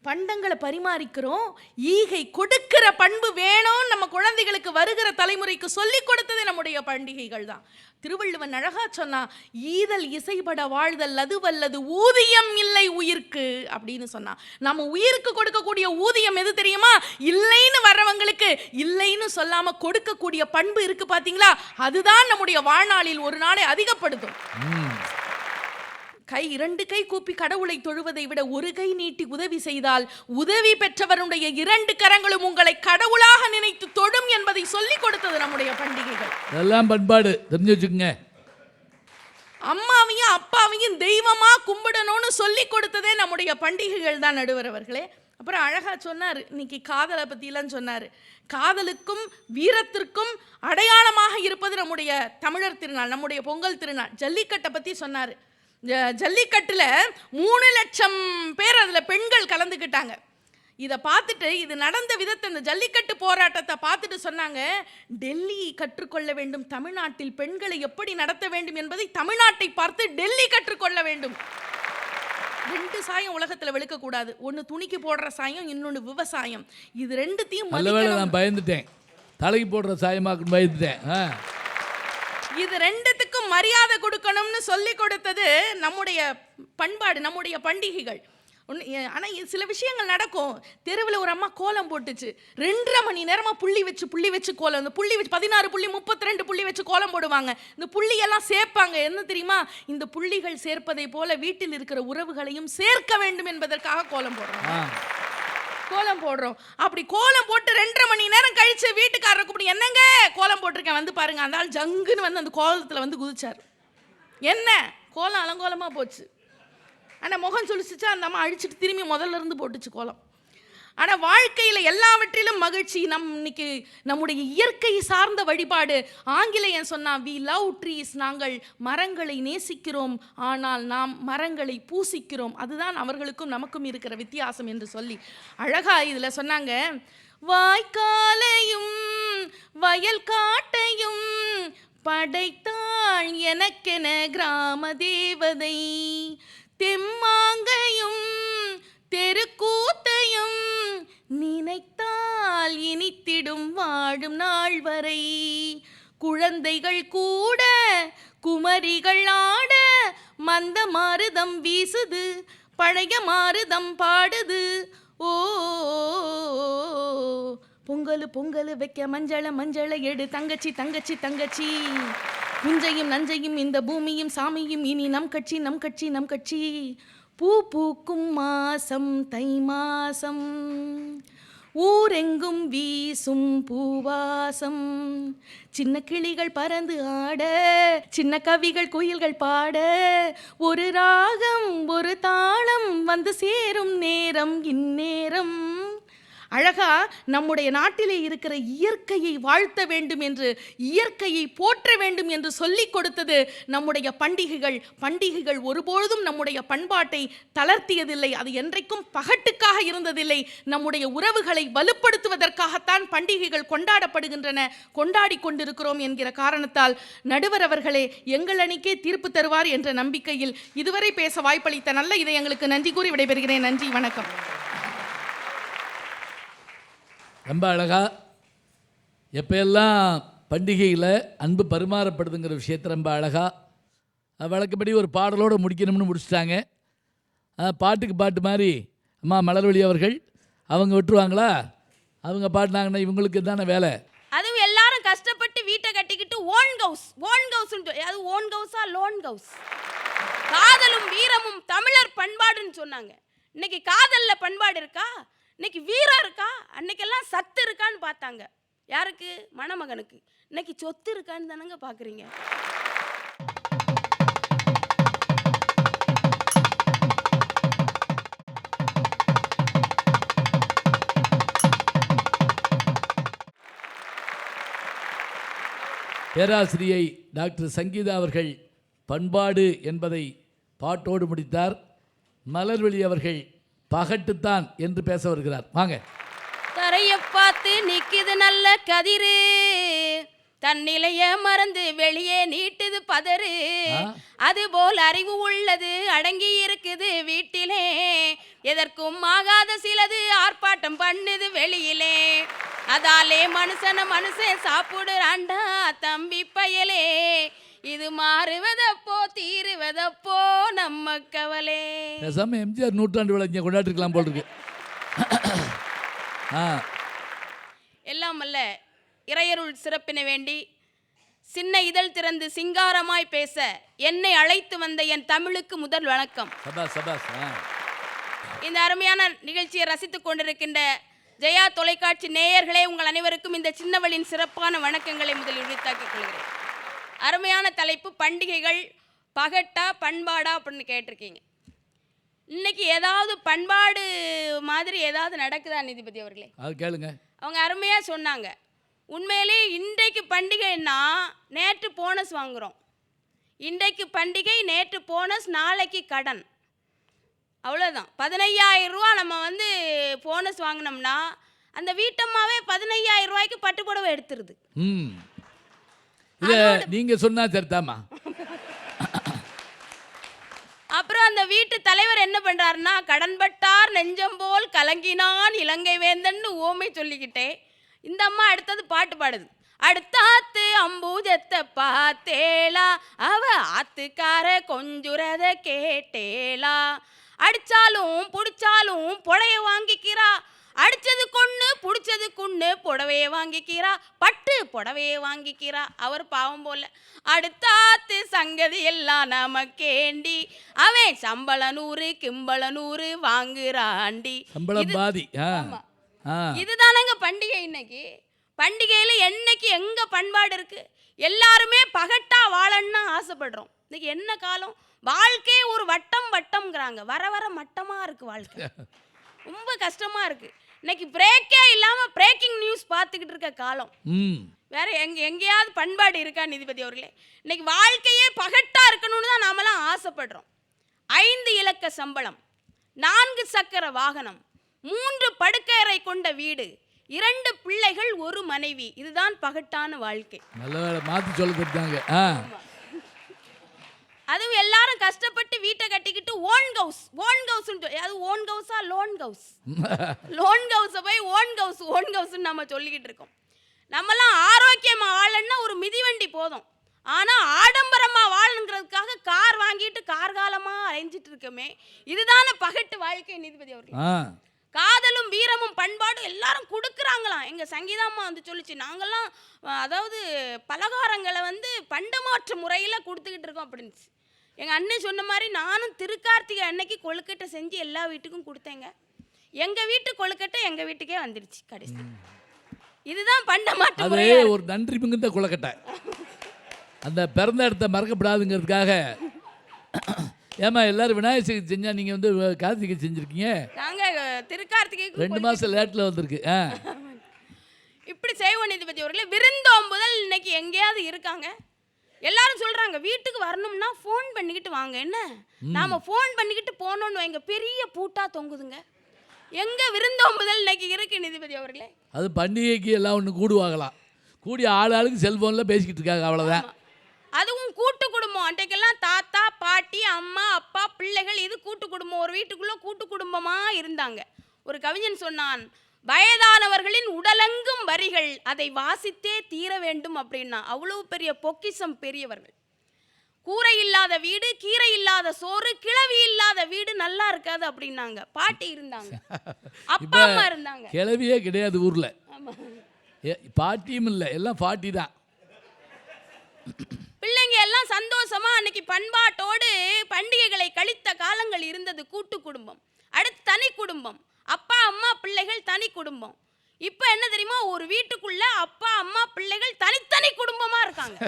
பண்டங்களை பரிமாறிக்கிறோம். ஈகை கொடுக்கிற பண்பு வேணும் நம்ம குழந்தைகளுக்கு வருகிற தலைமுறைக்கு சொல்லிக் கொடுத்தது நம்முடைய பண்டிகைகள் தான். திருவள்ளுவன் அழகா சொன்னா, ஈதல் இசைபட வாழ்தல் அது வல்லது ஊதியம் இல்லை உயிர்க்கு அப்படின்னு சொன்னா. நம்ம உயிருக்கு கொடுக்கக்கூடிய ஊதியம் எது தெரியுமா? இல்லைன்னு வர்றவங்களுக்கு இல்லைன்னு சொல்லாம கொடுக்கக்கூடிய பண்பு இருக்கு பாத்தீங்களா, அதுதான் நம்முடைய வாழ்நாளில் ஒரு நாளை அதிகப்படுத்தும். இரண்டு கை கூப்பி கடவுளை தொழுவதை விட ஒரு கை நீட்டி உதவி செய்தால் உதவி பெற்றவருடைய இரண்டு கரங்களும் உங்களை கடவுளாக நினைத்து தொடும் என்பதை சொல்லிக் கொடுத்தது நம்முடைய பண்டிகைகள். எல்லாம் பண்பாடு தெரிஞ்சு வச்சுக்கோங்க. அம்மாவையும் அப்பாவையும் தெய்வமா கும்பிடணும்னு சொல்லிக் கொடுத்ததே நம்முடைய பண்டிகைகள் தான் நடுவர் அவர்களே. அப்புறம் அழகா சொன்னார், இன்னைக்கு காதலை பற்றிலாம் சொன்னார். காதலுக்கும் வீரத்திற்கும் அடையாளமாக இருப்பது நம்முடைய தமிழர் திருநாள், நம்முடைய பொங்கல் திருநாள். ஜல்லிக்கட்டை பற்றி சொன்னார். ஜல்லிக்கட்டில் 3 லட்சம் பேர் அதில் பெண்கள் கலந்துக்கிட்டாங்க. இதை பார்த்துட்டு, இது நடந்த விதத்தை, இந்த ஜல்லிக்கட்டு போராட்டத்தை பார்த்துட்டு சொன்னாங்க, டெல்லி கற்றுக்கொள்ள வேண்டும், தமிழ்நாட்டில் பெண்களை எப்படி நடத்த வேண்டும் என்பதை தமிழ்நாட்டை பார்த்து டெல்லி கற்றுக்கொள்ள வேண்டும். 2 சாயம் உலகத்தில் வெளுக்கக்கூடாது. ஒன்று துணிக்கு போடுற சாயம், இன்னொன்று விவசாயம். இது ரெண்டுத்தையும் நான் பயந்துட்டேன், தலைக்கு போடுற சாயமாக்கு பயந்துட்டேன். இது ரெண்டுத்துக்கும் மரியாதை கொடுக்கணும்னு சொல்லி கொடுத்தது நம்முடைய பண்பாடு, நம்முடைய பண்டிகைகள். ஆனால் சில விஷயங்கள் நடக்கும். தெருவில் ஒரு அம்மா கோலம் போட்டுச்சு, 2.5 மணி நேரமாக புள்ளி வச்சு கோலம், இந்த புள்ளி வச்சு 16 புள்ளி 32 புள்ளி வச்சு கோலம் போடுவாங்க. இந்த புள்ளியெல்லாம் சேர்ப்பாங்க. என்ன தெரியுமா? இந்த புள்ளிகள் சேர்ப்பதை போல வீட்டில் இருக்கிற உறவுகளையும் சேர்க்க வேண்டும் என்பதற்காக கோலம் போடுறோம். அப்படி கோலம் போட்டு 2.5 மணி நேரம் கழிச்சு வீட்டுக்காரரை கூப்பிட்டு, என்னங்க கோலம் போட்டிருக்கேன் வந்து பாருங்க. அந்த ஆள் ஜங்குன்னு வந்து அந்த கோலத்தில் வந்து குதிச்சார். என்ன கோலம் அலங்கோலமாக போச்சு. ஆனால் முகம் சுழிச்சிச்சா, அந்த அம்மா அழிச்சிட்டு திரும்பி முதல்ல இருந்து போட்டுச்சு கோலம். ஆனால் வாழ்க்கையில் எல்லாவற்றிலும் மகிழ்ச்சி. இன்னைக்கு நம்முடைய இயற்கை சார்ந்த வழிபாடு. ஆங்கிலேயன் சொன்னான், வி லவ் ட்ரீஸ், நாங்கள் மரங்களை நேசிக்கிறோம், ஆனால் நாம் மரங்களை பூசிக்கிறோம். அதுதான் அவர்களுக்கும் நமக்கும் இருக்கிற வித்தியாசம் என்று சொல்லி அழகா இதில் சொன்னாங்க. வாய்க்காலையும் வயல் காட்டையும் படைத்தாள் எனக்கென கிராம தேவதை, தெம்மாங்கையும் தெருக்கூத்தையும் நினைத்தால் இனித்திடும் வாழும் நாள் வரை, குழந்தைகள் கூட குமரிகள் ஆட மந்த மாருதம் வீசுது, பழைய மாருதம் பாடுது. ஓ பொங்கல் வைக்க மஞ்சளை எடு தங்கச்சி தங்கச்சி தங்கச்சி, புஞ்சையும் நஞ்சையும் இந்த பூமியும் சாமியும் இனி நம் கட்சி. பூ பூக்கும் மாசம் தை மாசம், ஊரெங்கும் வீசும் பூவாசம், சின்ன கிளிகள் பறந்து ஆட, சின்ன கவிகள் குயில்கள் பாட, ஒரு ராகம் ஒரு தாளம் வந்து சேரும் நேரம் இந்நேரம். அழகா நம்முடைய நாட்டிலே இருக்கிற இயற்கையை வாழ்த்த வேண்டும் என்று, இயற்கையை போற்ற வேண்டும் என்று சொல்லிக் கொடுத்தது நம்முடைய பண்டிகைகள். பண்டிகைகள் ஒருபொழுதும் நம்முடைய பண்பாட்டை தளர்த்தியதில்லை. அது என்றைக்கும் பகட்டுக்காக இருந்ததில்லை. நம்முடைய உறவுகளை வலுப்படுத்துவதற்காகத்தான் பண்டிகைகள் கொண்டாடப்படுகின்றன, கொண்டாடி கொண்டிருக்கிறோம் என்கிற காரணத்தால் நடுவர் அவர்களே எங்கள் அணிக்கே தீர்ப்பு தருவார் என்ற நம்பிக்கையில் இதுவரை பேச வாய்ப்பளித்த நல்ல இதயங்களுக்கு நன்றி கூறி விடைபெறுகிறேன். நன்றி, வணக்கம். ரொம்ப அழகா எப்போ எல்லாம் பண்டிகையில் அன்பு பரிமாறப்படுதுங்கிற விஷயத்தை ரொம்ப அழகாக வழக்கப்படி ஒரு பாடலோடு முடிக்கணும்னு முடிச்சிட்டாங்க. பாட்டுக்கு பாட்டு மாதிரி அம்மா மலர்வழி அவர்கள் அவங்க விட்டுருவாங்களா? அவங்க பாடினாங்கன்னா இவங்களுக்கு தானே வேலை. அதுவும் எல்லாரும் கஷ்டப்பட்டு வீட்டை கட்டிக்கிட்டு ஓன் கவுஸ் அது ஓன் கவுஸா லோன் கவுஸ். காதலும் வீரமும் தமிழர் பண்பாடுன்னு சொன்னாங்க. இன்னைக்கு காதல்ல பண்பாடு இருக்கா? இன்னைக்கு வீரம் இருக்கா? அன்னைக்கெல்லாம் சத்து இருக்கான்னு பார்த்தாங்க. யாருக்கு? மணமகனுக்கு. இன்னைக்கு சொத்து இருக்கான்னு தானங்க பார்க்குறீங்க. பேராசிரியை டாக்டர் சங்கீதா அவர்கள் பண்பாடு என்பதை பாட்டோடு முடித்தார். மலர்வழி அவர்கள் பகட்டுத்தான் என்று பேச வருகிறார். வாங்க. தரைய பார்த்து நிக்குது நல்ல கதிரு, தன்னிலைய மறந்து வெளியே நீட்டுது பதறு, அதுபோல் அறிவு உள்ளது அடங்கி இருக்குது வீட்டிலே, எதற்கும் ஆகாத சிலது ஆர்ப்பாட்டம் பண்ணுது வெளியிலே, அதாலே மனுஷன் சாப்பிடுறாண்டா தம்பி பயலே, இது மாறுவதப்போ தீருவதப்போ நம்ம கவலே. பேசாம எம்ஜிஆர் நூற்றாண்டு விழா இங்கே கொண்டாடிருக்கலாம் போல் இருக்கு. எல்லாம் அல்ல இறையருள் சிறப்பின வேண்டி சின்ன இதழ் திறந்து சிங்காரமாய் பேச என்னை அழைத்து வந்த என் தமிழுக்கு முதல் வணக்கம். இந்த அருமையான நிகழ்ச்சியை ரசித்துக் கொண்டிருக்கின்ற ஜெயா தொலைக்காட்சி நேயர்களே, உங்கள் அனைவருக்கும் இந்த சின்னவளின் சிறப்பான வணக்கங்களை முதலில் உரித்தாக்கிக் கொள்கிறேன். அருமையான தலைப்பு பண்டிகைகள் பகட்டா பண்பாடா அப்படின்னு கேட்டிருக்கீங்க. இன்னைக்கு ஏதாவது பண்பாடு மாதிரி ஏதாவது நடக்குதா நீதிபதி அவர்களே? அது கேளுங்க. அவங்க அருமையாக சொன்னாங்க. உண்மையிலே இன்றைக்கு பண்டிகைன்னா நேற்று போனஸ் வாங்குகிறோம். இன்றைக்கு பண்டிகை, நேற்று போனஸ், நாளைக்கு கடன், அவ்வளோதான். 15,000 ரூபா நம்ம போனஸ் வாங்கினோம்னா அந்த வீட்டம்மாவே 15,000 ரூபாய்க்கு பட்டுப்புடவை எடுத்துருது. நீங்கள் சொன்னா சரிதாம்மா. அப்புறம் அந்த வீட்டு தலைவர் என்ன பண்றாருன்னா, கடன்பட்டார் நெஞ்சம் போல் கலங்கினான் இலங்கை வேந்தன்னு ஓமை சொல்லிக்கிட்டே இந்த அம்மா அடுத்தது பாட்டு பாடுது. அடுத்தாத்து அம்பூஜத்தை பார்த்தேலா, அவ ஆத்துக்கார கொஞ்சுறத கேட்டேலா, அடிச்சாலும் புடிச்சாலும் புடைய வாங்கிக்கிறா, அடிச்சது கொன்னு புடிச்சது கொன்னு புடவையை வாங்கிக்கிறா, பட்டு புடவையை வாங்கிக்கிறா. அவர் பாவம் போல அடுத்தாத்து சங்கதி எல்லாம் நமக்கேண்டி, அவன் சம்பள 100 கிம்பள 100 வாங்குறாண்டி. இதுதானங்க பண்டிகை. இன்னைக்கு பண்டிகையில என்னைக்கு எங்க பண்பாடு இருக்கு? எல்லாருமே பகட்டா வாழன்னு ஆசைப்படுறோம். இன்னைக்கு என்ன காலம்? வாழ்க்கையே ஒரு வட்டம்ங்கிறாங்க. வர வர மட்டமா இருக்கு வாழ்க்கை. ரொம்ப கஷ்டமா இருக்கு. இன்னைக்கு பிரேக்கே இல்லாம பிரேக்கிங் நியூஸ் பார்த்துக்கிட்டு இருக்க காலம். வேற எங்கேயாவது பண்பாடு இருக்கா நீதிபதி அவர்களே? இன்னைக்கு வாழ்க்கையே பகட்டா இருக்கணும்னு தான் நாமெல்லாம் ஆசைப்படுறோம். 5 இலக்க சம்பளம், 4 சக்கர வாகனம், 3 படுக்கையறை கொண்ட வீடு, 2 பிள்ளைகள், 1 மனைவி. இதுதான் பகட்டான வாழ்க்கை. நல்ல மாத்தி சொல்லிட்டாங்க. அதுவும் எல்லாரும் கஷ்டப்பட்டு வீட்டை கட்டிக்கிட்டு ஓன் கவுஸ் அது ஓன் கவுஸா லோன் கவுஸை போய் ஓன் கவுஸ்ன்னு நம்ம சொல்லிக்கிட்டு இருக்கோம். நம்மலாம் ஆரோக்கியமா வாழணும்னா ஒரு மிதிவண்டி போதும். ஆனா ஆடம்பரமா வாழணுங்கிறதுக்காக கார் வாங்கிட்டு கார்காலமா அலைஞ்சிட்டு இருக்கமே, இதுதானே பகட்டு வாழ்க்கை நீதிபதி அவர்கள். காதலும் வீரமும் பண்பாடும் எல்லாரும் கொடுக்குறாங்களாம். எங்கள் சங்கீதாம்மா சொல்லிச்சு, நாங்கள்லாம் அதாவது பலகாரங்களை பண்டமாற்று முறையில் கொடுத்துக்கிட்டு இருக்கோம் அப்படின்னுச்சு. எங்கள் அண்ணன் சொன்ன மாதிரி நானும் திருக்கார்த்திகை அன்னைக்கு கொழுக்கட்டை செஞ்சு எல்லா வீட்டுக்கும் கொடுத்தேங்க. எங்கள் வீட்டு கொழுக்கட்டை எங்கள் வீட்டுக்கே வந்துடுச்சு கடைசி. இதுதான் பண்டமாற்று முறை. ஒரு நன்றி மிகுந்த கொழுக்கட்டை. அந்த பிறந்த இடத்த மறக்கப்படாதுங்கிறதுக்காக. ஏமா எல்லாரும் விநாயகர் சதுர்த்தி செஞ்சா நீங்க கார்த்திகை செஞ்சிருக்கீங்க. நாங்க திருக்கார்த்திகை 2 மாசம் லேட்ல வந்திருக்கு. இப்படி செய்வோம் நீதிபதி அவர்களே. விருந்தோம்புதல் இன்னைக்கு எங்கேயாவது இருக்காங்க? எல்லாரும் சொல்றாங்க வீட்டுக்கு வரணும்னா ஃபோன் பண்ணிக்கிட்டு வாங்க. என்ன நாம ஃபோன் பண்ணிக்கிட்டு போனோம்னு வைங்க, பெரிய பூட்டா தொங்குதுங்க. எங்க விருந்தோம்புதல் இன்னைக்கு இருக்கு நீதிபதி அவர்களே? அது பண்டிகைக்கு எல்லாம் ஒன்று கூடுவாங்களாம். கூடி ஆளுக்கு செல்போனில் பேசிக்கிட்டு இருக்காங்க, அவ்வளோதான். அதுவும் கூட்டு குடும்பம். அன்றைக்கெல்லாம் தாத்தா பாட்டி அம்மா அப்பா பிள்ளைகள், இது கூட்டு குடும்பம். ஒரு வீட்டுக்குள்ள கூட்டு குடும்பமா இருந்தாங்க. ஒரு கவிஞன் சொன்னான், வயதானவர்களின் உடலெங்கும் வரிகள், அதை வாசித்தே தீர வேண்டும் அப்படின்னா. அவ்வளவு பெரிய பொக்கிஷம் பெரியவர்கள். கூரை இல்லாத வீடு, கீரை இல்லாத சோறு, கிழவி இல்லாத வீடு நல்லா இருக்காது அப்படின்னாங்க. பாட்டி இருந்தாங்க, அப்பா அம்மா இருந்தாங்க. கிழவியே கிடையாது ஊர்ல, பாட்டியும் இல்லை, எல்லாம் பாட்டி தான். பிள்ளைங்க எல்லாம் சந்தோஷமா அன்னைக்கு பண்பாட்டோடு பண்டிகைகளை கழித்த காலங்கள் இருந்தது. கூட்டு குடும்பம், அடுத்து தனி குடும்பம், அப்பா அம்மா பிள்ளைகள் தனி குடும்பம். இப்போ என்ன தெரியுமா, ஒரு வீட்டுக்குள்ள அப்பா அம்மா பிள்ளைகள் தனித்தனி குடும்பமா இருக்காங்க.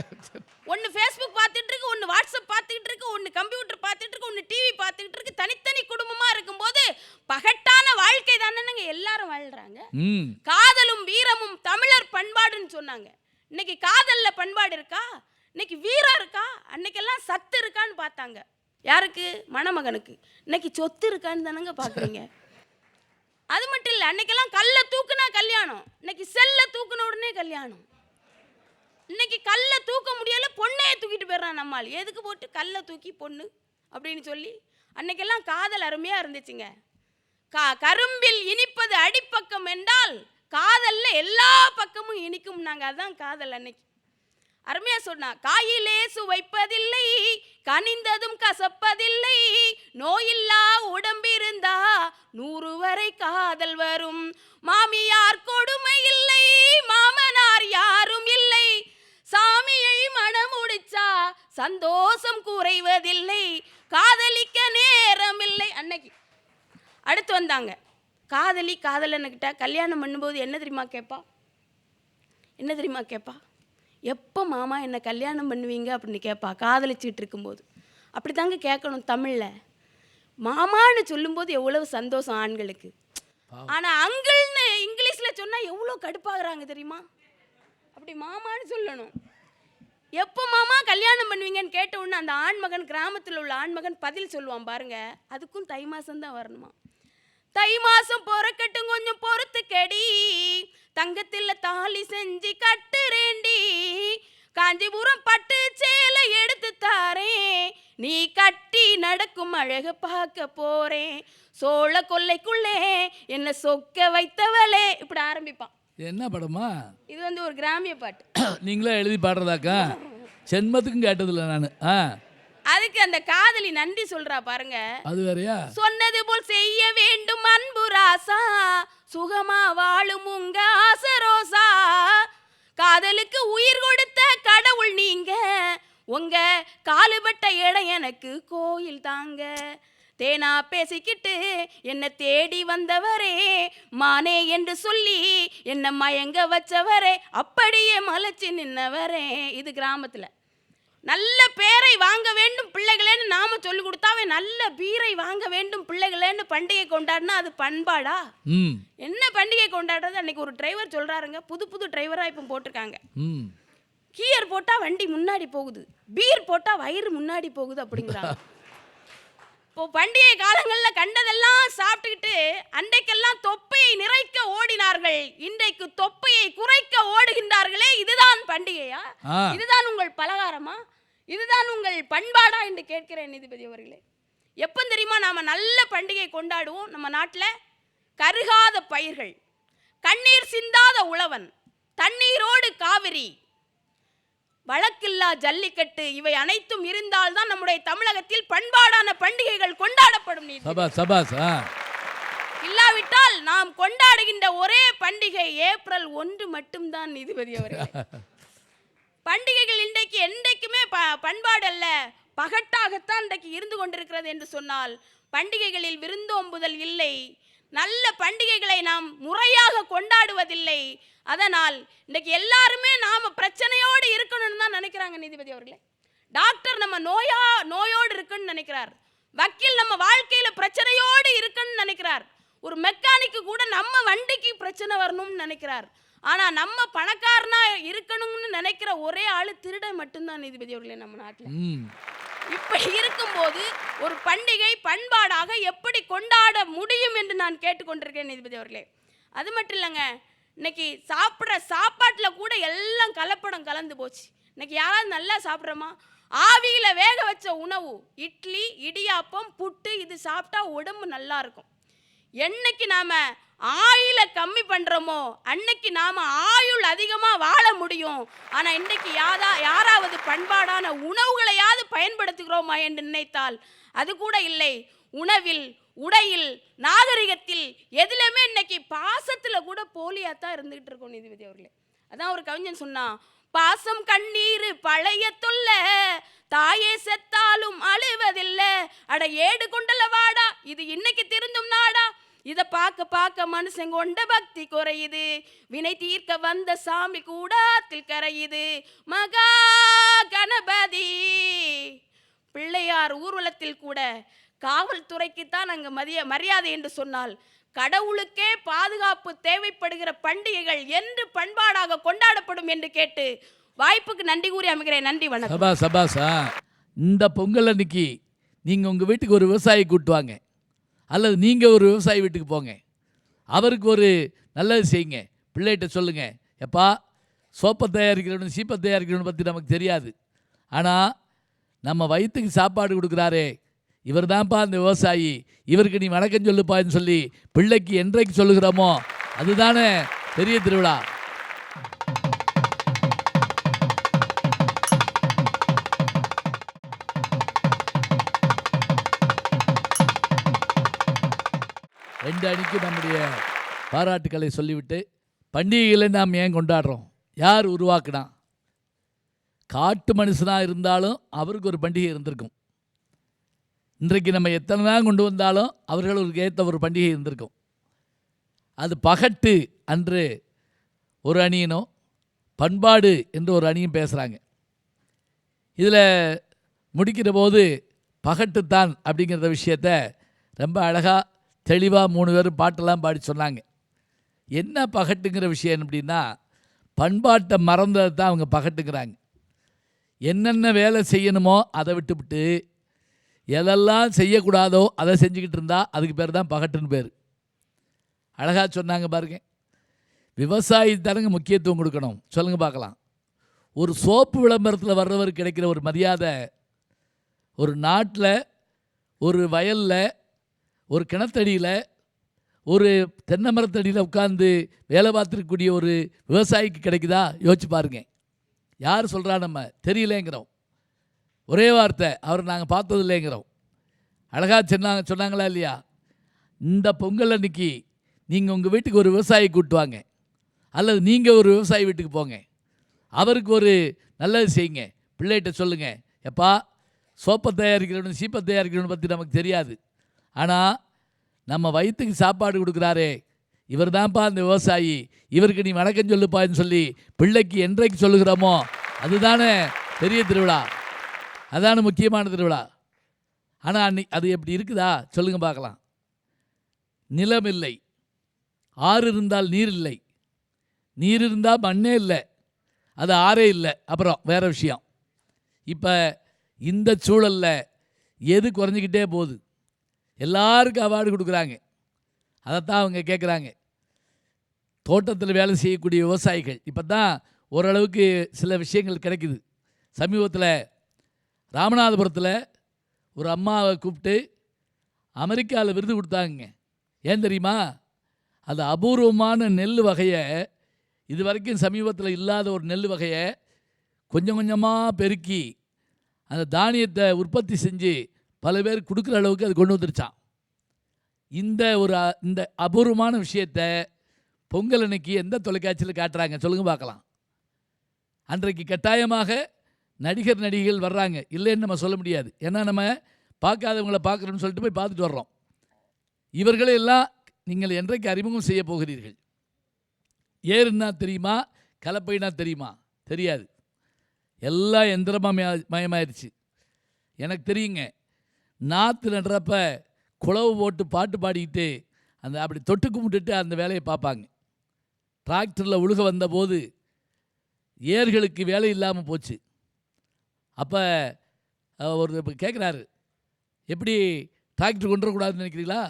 ஒன்று ஃபேஸ்புக் பார்த்துட்டு இருக்கு, ஒன்று வாட்ஸ்அப் பார்த்துக்கிட்டு இருக்கு, ஒன்று கம்ப்யூட்டர் பார்த்துட்டு இருக்கு, ஒன்று டிவி பார்த்துக்கிட்டு இருக்கு. தனித்தனி குடும்பமா இருக்கும்போது பகட்டான வாழ்க்கை தானே எல்லாரும் வாழ்றாங்க. காதலும் வீரமும் தமிழர் பண்பாடுன்னு சொன்னாங்க. இன்னைக்கு காதல்ல பண்பாடு இருக்கா? இன்னைக்கு வீரம் இருக்கா? அன்னைக்கெல்லாம் சத்து இருக்கான்னு பார்த்தாங்க. யாருக்கு? மணமகனுக்கு. இன்னைக்கு சொத்து இருக்கான்னு தானங்க பார்க்குறீங்க. அது மட்டும் இல்லை, அன்னைக்கெல்லாம் கல்லை தூக்குனா கல்யாணம், இன்னைக்கு செல்லை தூக்குன உடனே கல்யாணம். இன்னைக்கு கல்லை தூக்க முடியல, பொண்ணையே தூக்கிட்டு போயிடுறான் நம்மால். எதுக்கு போட்டு கல்லை தூக்கி பொண்ணு அப்படின்னு சொல்லி. அன்னைக்கெல்லாம் காதல் அருமையாக இருந்துச்சுங்க. கரும்பில் இனிப்பது அடிப்பக்கம் என்றால் காதல்ல எல்லா பக்கமும் இனிக்கும்னாங்க. அதுதான் காதல். அன்னைக்கு அருமையா சொன்னா, காயிலே சுவைப்பதில்லை, கனிந்ததும் கசப்பதில்லை, நோயில்லா உடம்பிருந்தா 100 வரை காதல் வரும். மாமியார் கொடுமை இல்லை, மாமனார் யாரும் இல்லை, சாமியை மனமுடிச்சா சந்தோஷம் குறைவதில்லை, காதலிக்க நேரம் இல்லை. அன்னைக்கு அடுத்து வந்தாங்க காதலனுக்கிட்ட கல்யாணம் பண்ணும்போது என்ன தெரியுமா கேட்பா? எப்போ மாமா என்னை கல்யாணம் பண்ணுவீங்க அப்படின்னு கேட்பா. காதலிச்சிட்டு இருக்கும்போது அப்படி தாங்க கேட்கணும் தமிழில். மாமான்னு சொல்லும்போது எவ்வளவு சந்தோஷம் ஆண்களுக்கு. ஆனால் அங்கிள்னு இங்கிலீஷில் சொன்னால் எவ்வளோ கடுப்பாகிறாங்க தெரியுமா? அப்படி மாமான்னு சொல்லணும். எப்போ மாமா கல்யாணம் பண்ணுவீங்கன்னு கேட்ட உடனே அந்த ஆண்மகன், கிராமத்தில் உள்ள ஆண்மகன் பதில் சொல்லுவான் பாருங்க, அதுக்கும் தை மாதம் தான் வரணுமா. தை மாசம் பொறக்கட்டும் கொஞ்சம் பொறுத்து கெடி, தங்கத்தில் தாலி செஞ்சு கட்டுறேண்டி, காஞ்சிபுரம் பட்டு சேலை எடுத்து தாரேன், நீ கட்டி நடக்கும் அழக பார்க்க போறேன், சோழ கொல்லைக்குள்ளே என்ன சொக்க வைத்தவளே. இப்படி ஆரம்பிப்பான். என்ன படமா இது? வந்து ஒரு கிராமிய பாட்டு. நீங்களா எழுதி பாடுறதாக்கா? ஜென்மத்துக்கும் கேட்டதில்லை நான். அதுக்கு அந்த காதலி நன்றி சொல்றா பாருங்க. அது வேறையா? சொன்னது போல் செய்ய வேண்டும் அன்பு ராசா, சுகமா வாழும் உங்க ஆசரோசா, காதலுக்கு உயிர் கொடுத்த கடவுள் நீங்க, உங்க காலுபட்ட இடம் எனக்கு கோயில் தாங்க, தேனா பேசிக்கிட்டு என்ன தேடி வந்தவரே, மானே என்று சொல்லி என்ன மயங்க வச்சவரே, அப்படியே மலைச்சு நின்னவரே. இது கிராமத்தில் நல்ல பேரை வாங்க வேண்டும் பிள்ளைகளேன்னு நாம சொல்லி கொடுத்தாவே நல்ல பீரை வாங்க வேண்டும் பிள்ளைகளேன்னு பண்டிகை கொண்டாடினா அது பண்பாடா? என்ன பண்டிகை கொண்டாடுறது? அன்னைக்கு ஒரு டிரைவர் சொல்றாருங்க, புது டிரைவராக இப்போ போட்டிருக்காங்க, கியர் போட்டா வண்டி முன்னாடி போகுது, பீர் போட்டா வயிறு முன்னாடி போகுது அப்படிங்கிறாங்க. இப்போ பண்டிகை காலங்களில் கண்டதெல்லாம் சாப்பிட்டுக்கிட்டு அன்றைக்கெல்லாம் தொப்பையை நிறைக்க ஓடினார்கள், இன்றைக்கு தொப்பையை குறைக்க ஓடுகின்றார்களே. இதுதான் பண்டிகையா? இதுதான் உங்கள் பலகாரமா? இதுதான் உங்கள் பண்பாடா என்று கேட்கிறேன் நீதிபதி அவர்களே. எப்போ தெரியுமா நாம நல்ல பண்டிகை கொண்டாடுவோம்? நம்ம நாட்டில் கருகாத பயிர்கள், கண்ணீர் சிந்தாத உழவன், தண்ணீரோடு காவிரி, வழக்கில்லா ஜல்லிக்கட்டு, இவை அனைத்தும் இருந்தால்தான் நம்முடைய தமிழகத்தில் பண்பாடான பண்டிகைகள் கொண்டாடப்படும். இல்லாவிட்டால் நாம் கொண்டாடுகின்ற ஒரே பண்டிகை ஏப்ரல் 1 மட்டும்தான் நீதிபதி அவர்கள். பண்டிகைகள் இன்றைக்கு என்றைக்குமே பண்பாடு அல்ல, பகட்டாகத்தான் இன்றைக்கு இருந்து கொண்டிருக்கிறது என்று சொன்னால் பண்டிகைகளில் விருந்தோம்புதல் இல்லை, நல்ல பண்டிகைகளை நாம் முறையாக கொண்டாடுவதில்லை. அதனால் இன்றைக்கு எல்லாருமே நாம பிரச்சனையோடு இருக்கணும்னு தான் நினைக்கிறாங்க நீதிபதி அவர்களே. டாக்டர் நம்ம நோயோடு இருக்குன்னு நினைக்கிறார், வக்கீல் நம்ம வாழ்க்கையில பிரச்சனையோடு இருக்குன்னு நினைக்கிறார், ஒரு மெக்கானிக்கு கூட நம்ம வண்டிக்கு பிரச்சனை வரணும்னு நினைக்கிறார். ஆனா நம்ம பணக்காரனா இருக்கணும்னு நினைக்கிற ஒரே ஆளு திருடன் மட்டும்தான் நீதிபதி அவர்களே நம்ம நாட்டில். இப்படி இருக்கும்போது ஒரு பண்டிகை பண்பாடாக எப்படி கொண்டாட முடியும் என்று நான் கேட்டுக்கொண்டிருக்கேன் நீதிபதி அவர்களே. அது மட்டும் இல்லைங்க, இன்னைக்கு சாப்பிட்ற சாப்பாட்டில் கூட எல்லாம் கலப்படம் கலந்து போச்சு. இன்னைக்கு யாராவது நல்லா சாப்பிட்றோமா? ஆவியில் வேக வச்ச உணவு, இட்லி, இடியாப்பம், புட்டு, இது சாப்பிட்டா உடம்பு நல்லா இருக்கும். என்னைக்கு நாம ஆயில கம்மி பண்றோமோ அன்னைக்கு நாம ஆயுள் அதிகமா வாழ முடியும். ஆனா இன்னைக்கு யாராவது பண்பாடான உணவுகளையாவது பயன்படுத்துகிறோமா என்று நினைத்தால் அது கூட இல்லை. உணவில், உடையில், நாகரிகத்தில் எதுலையுமே இன்னைக்கு பாசத்துல கூட போலியாத்தான் இருந்துகிட்டு இருக்கோம் நீதிபதி அவர்களே. அதான் ஒரு கவிஞன் சொன்னா, பாசம் கண்ணீர் பழைய தொல்ல, தாயே செத்தாலும் அழுவதில்லை, அட ஏடு கொண்டல வாடா, இது இன்னைக்கு திருந்தும் நாடா, இதை பார்க்க பார்க்க மனுஷன் கொண்ட பக்தி குறையுது, வினை தீர்க்க வந்த சாமி கூடாத்தில் கரையுது, மகா கணபதி. பிள்ளையார் ஊர்வலத்தில் கூட காவல்துறைக்குத்தான் அங்கே மரியாதை என்று சொன்னால் கடவுளுக்கே பாதுகாப்பு தேவைப்படுகிற பண்டிகைகள் என்று பண்பாடாக கொண்டாடப்படும் என்று கேட்டு வாய்ப்புக்கு நன்றி கூறி அமைகிறேன். நன்றி, வணக்கம். சபாசா, இந்த பொங்கல் அன்னைக்கு நீங்கள் உங்கள் வீட்டுக்கு ஒரு விவசாயி கூட்டுவாங்க, அல்லது நீங்கள் ஒரு விவசாயி வீட்டுக்கு போங்க, அவருக்கு ஒரு நல்லது செய்யுங்க. பிள்ளைகிட்ட சொல்லுங்கள், எப்பா சோப்பை தயாரிக்கிறவனு சீப்பை தயாரிக்கிறவனு பற்றி நமக்கு தெரியாது. ஆனால் நம்ம வயிற்றுக்கு சாப்பாடு கொடுக்குறாரே இவர் தான்ப்பா அந்த விவசாயி, இவருக்கு நீ வணக்கம் சொல்லுப்பான்னு சொல்லி பிள்ளைக்கு என்றைக்கு சொல்லுகிறோமோ அதுதானே பெரிய திருவிழா. ரெண்டு அணிக்கு நம்முடைய பாராட்டுக்களை சொல்லிவிட்டு, பண்டிகைகளை நாம் ஏன் கொண்டாடுறோம், யார் உருவாக்குனா? காட்டு மனுஷனாக இருந்தாலும் அவருக்கு ஒரு பண்டிகை இருந்திருக்கும். இன்றைக்கு நம்ம எத்தனை தான் கொண்டு வந்தாலும் அவர்களுக்கு ஏற்ற ஒரு பண்டிகை இருந்திருக்கும். அது பகட்டு அன்று ஒரு அணியினோ பண்பாடு என்று ஒரு அணியும் பேசுகிறாங்க. இதில் முடிக்கிற போது பகட்டுத்தான் அப்படிங்கிற விஷயத்த ரொம்ப அழகாக தெளிவாக 3 பேரும் பாட்டெல்லாம் பாடி சொன்னாங்க. என்ன பகட்டுங்கிற விஷயம் அப்படின்னா, பண்பாட்டை மறந்ததை தான் அவங்க பகட்டுங்கிறாங்க. என்னென்ன வேலை செய்யணுமோ அதை விட்டுவிட்டு எதெல்லாம் செய்யக்கூடாதோ அதை செஞ்சுக்கிட்டு இருந்தால் அதுக்கு பேர் தான் பகட்டுன்னு பேர். அழகாக சொன்னாங்க பாருங்க. விவசாயத்தானுங்க முக்கியத்துவம் கொடுக்கணும். சொல்லுங்கள் பார்க்கலாம். ஒரு சோப்பு விளம்பரத்தில் வர்றவர் கிடைக்கிற ஒரு மரியாதை, ஒரு நாட்டில் ஒரு வயலில் ஒரு கிணத்தடியில் ஒரு தென்னை மரத்தடியில் உட்கார்ந்து வேலை பார்த்துருக்கக்கூடிய ஒரு விவசாயிக்கு கிடைக்குதா? யோசிச்சு பாருங்க. யார் சொல்கிறா? நம்ம தெரியலேங்கிறோம். ஒரே வார்த்தை, அவர் நாங்கள் பார்த்தது இல்லைங்கிறோம். அழகாக சொன்னாங்களா இல்லையா? இந்த பொங்கல் அன்னைக்கு நீங்கள் உங்கள் வீட்டுக்கு ஒரு விவசாயி கூட்டுவாங்க, அல்லது நீங்கள் ஒரு விவசாயி வீட்டுக்கு போங்க, அவருக்கு ஒரு நல்லது செய்யுங்க. பிள்ளைகிட்ட சொல்லுங்கள், எப்பா சோப்பை தயாரிக்கிறவனு சீப்பை தயாரிக்கிறவனு பற்றி நமக்கு தெரியாது, ஆனால் நம்ம வயிற்றுக்கு சாப்பாடு கொடுக்குறாரே இவர் தான்ப்பா அந்த விவசாயி, இவருக்கு நீ வணக்கம் சொல்லுப்பான்னு சொல்லி பிள்ளைக்கு என்றைக்கு சொல்லுகிறோமோ அதுதானே பெரிய திருவிழா, அதான முக்கியமான திருவிழா. ஆனால் அன்னைக்கு அது எப்படி இருக்குதா? சொல்லுங்கள் பார்க்கலாம். நிலம் இல்லை, ஆறு இருந்தால் நீர் இல்லை, நீர் இருந்தால் மண்ணே இல்லை, அது ஆறே இல்லை, அப்புறம் வேறு விஷயம். இப்போ இந்த சூழலில் எது குறைஞ்சிக்கிட்டே போகுது? எல்லாருக்கும் அவார்டு கொடுக்குறாங்க. அதைத்தான் அவங்க கேட்குறாங்க. தோட்டத்தில் வேலை செய்யக்கூடிய விவசாயிகள் இப்போ தான் ஓரளவுக்கு சில விஷயங்கள் கிடைக்குது. சமீபத்தில் ராமநாதபுரத்தில் ஒரு அம்மாவை கூப்பிட்டு அமெரிக்காவில் விருது கொடுத்தாங்க. ஏன் தெரியுமா? அது அபூர்வமான நெல் வகையை, இது வரைக்கும் சமீபத்தில் இல்லாத ஒரு நெல் வகையை கொஞ்சம் கொஞ்சமாக பெருக்கி அந்த தானியத்தை உற்பத்தி செஞ்சு பல பேர் கொடுக்குற அளவுக்கு அது கொண்டு வந்துருச்சான். இந்த அபூர்வமான விஷயத்தை பொங்கல் அன்னைக்கு எந்த தொலைக்காட்சியில் காட்டுறாங்க? சொல்லுங்கள் பார்க்கலாம். அன்றைக்கு கட்டாயமாக நடிகர் நடிகைகள் வர்றாங்க, இல்லைன்னு நம்ம சொல்ல முடியாது. ஏன்னா நம்ம பார்க்காதவங்களை பார்க்குறோன்னு சொல்லிட்டு போய் பார்த்துட்டு வர்றோம். இவர்களையெல்லாம் நீங்கள் என்றைக்கு அறிமுகம் செய்ய போகிறீர்கள்? ஏறுன்னா தெரியுமா? கலப்பைனா தெரியுமா? தெரியாது. எல்லாம் மயமாயிருச்சு. எனக்கு தெரியுங்க, நாற்று நடுறப்ப குளவு போட்டு பாட்டு பாடிக்கிட்டு அந்த அப்படி தொட்டு கும்பிட்டுட்டு அந்த வேலையை பார்ப்பாங்க. டிராக்டரில் உழுக வந்தபோது ஏர்களுக்கு வேலை இல்லாமல் போச்சு. அப்போ ஒரு கேட்குறாரு, எப்படி டிராக்டர் கொண்டு வரக்கூடாதுன்னு நினைக்கிறீங்களா?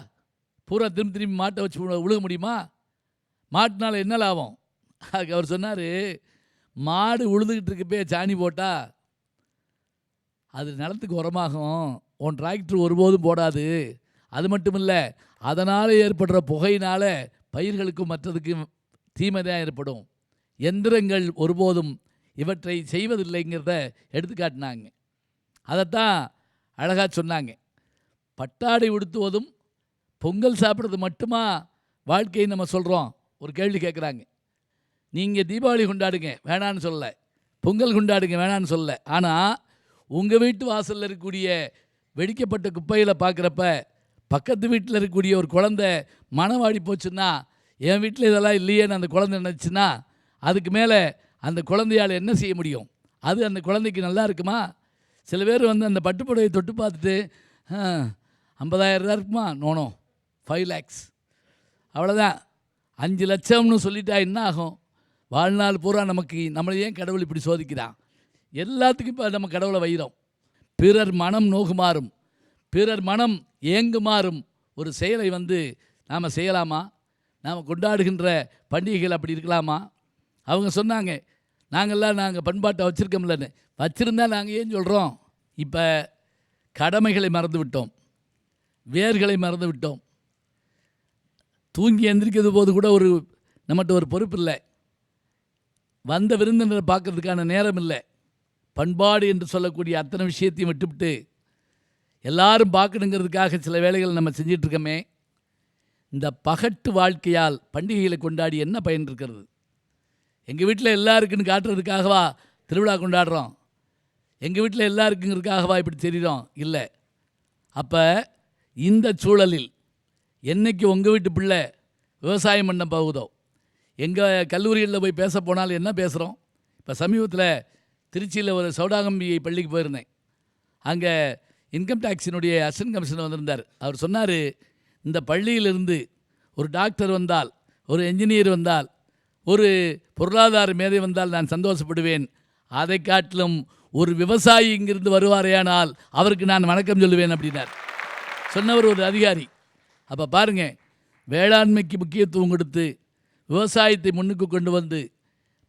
பூரா திரும்பி மாட்டை வச்சு உழுக முடியுமா? மாட்டினால என்ன லாபம்? அதுக்கு அவர் சொன்னார், மாடு உழுதுகிட்டு இருக்கப்பே சாணி போட்டால் அது நிலத்துக்கு உரமாகும், உன் டிராக்டர் ஒருபோதும் போடாது. அது மட்டும் இல்லை, அதனால் ஏற்படுற புகையினால் பயிர்களுக்கும் மற்றதுக்கும் தீமைதான் ஏற்படும். எந்திரங்கள் ஒருபோதும் இவற்றை செய்வதில்லைங்கிறத எடுத்துக்காட்டினாங்க. அதைத்தான் அழகாக சொன்னாங்க. பட்டாடை உடுத்துவதும் பொங்கல் சாப்பிட்றது மட்டுமா வாழ்க்கையை நம்ம சொல்கிறோம்? ஒரு கேள்வி கேட்குறாங்க. நீங்கள் தீபாவளி கொண்டாடுங்க வேணான்னு சொல்லலை, பொங்கல் கொண்டாடுங்க வேணான்னு சொல்லலை, ஆனால் உங்கள் வீட்டு வாசலில் இருக்கக்கூடிய வெடிக்கப்பட்ட குப்பையில் பார்க்குறப்ப பக்கத்து வீட்டில் இருக்கக்கூடிய ஒரு குழந்தை மனவாடி போச்சுன்னா, என் வீட்டில் இதெல்லாம் இல்லையேன்னு அந்த குழந்தை நினச்சின்னா அதுக்கு மேலே அந்த குழந்தையால் என்ன செய்ய முடியும்? அது அந்த குழந்தைக்கு நல்லா இருக்குமா? சில பேர் வந்து அந்த பட்டுப்புடவையை தொட்டு பார்த்துட்டு 50,000 இருக்குமா? நோனோ 5 lakhs, அவ்வளோதான். 5 லட்சம்னு சொல்லிட்டா என்ன ஆகும்? வாழ்நாள் பூரா நம்மளை ஏன் கடவுள் இப்படி சோதிக்கிறான்? எல்லாத்துக்கும் இப்போ நம்ம கடவுளை வைகிறோம். பிறர் மனம் நோகுமாறும் பிறர் மனம் ஏங்குமாறும் ஒரு செயலை நாம் செய்யலாமா? நாம் கொண்டாடுகின்ற பண்டிகைகள் அப்படி இருக்கலாமா? அவங்க சொன்னாங்க, நாங்கள் பண்பாட்டை வச்சுருக்கோம்லன்னு. வச்சுருந்தா நாங்கள் ஏன் சொல்கிறோம்? இப்போ கடமைகளை மறந்து விட்டோம், வேர்களை மறந்து விட்டோம். தூங்கி எந்திரிக்கிறது போது கூட நம்மகிட்ட ஒரு பொறுப்பு இல்லை. வந்த விருந்தினரை பார்க்கறதுக்கான நேரம் இல்லை. பண்பாடு என்று சொல்லக்கூடிய அத்தனை விஷயத்தையும் விட்டுவிட்டு எல்லாரும் பார்க்கணுங்கிறதுக்காக சில வேலைகள் நம்ம செஞ்சிட்ருக்கோமே. இந்த பகட்டு வாழ்க்கையால் பண்டிகைகளை கொண்டாடி என்ன பயன் இருக்கிறது? எங்கள் வீட்டில் எல்லாருக்குன்னு காட்டுறதுக்காகவா திருவிழா கொண்டாடுறோம்? எங்கள் வீட்டில் எல்லாருக்குங்கிறதுக்காகவா இப்படி தெரியுறோம்? இல்லை. அப்போ இந்த சூழலில் என்னைக்கு உங்கள் வீட்டு பிள்ளை விவசாயம் பண்ண போகுதோ, எங்கள் கல்லூரிகளில் போய் பேச போனாலும் என்ன பேசுகிறோம்? இப்போ சமீபத்தில் திருச்சியில் ஒரு சௌடாகம்பி பள்ளிக்கு போயிருந்தேன். அங்கே இன்கம் டேக்ஸினுடைய அசிஸ்டன்ட் கமிஷனர் வந்திருந்தார். அவர் சொன்னார், இந்த பள்ளியிலிருந்து ஒரு டாக்டர் வந்தால், ஒரு என்ஜினியர் வந்தால், ஒரு பொருளாதார மேதை வந்தால் நான் சந்தோஷப்படுவேன். அதை காட்டிலும் ஒரு விவசாயி இங்கிருந்து வருவாரேயானால் அவருக்கு நான் வணக்கம் சொல்லுவேன் அப்படின்னார். சொன்னவர் ஒரு அதிகாரி. அப்போ பாருங்கள், வேளாண்மைக்கு முக்கியத்துவம் கொடுத்து விவசாயத்தை முன்னுக்கு கொண்டு வந்து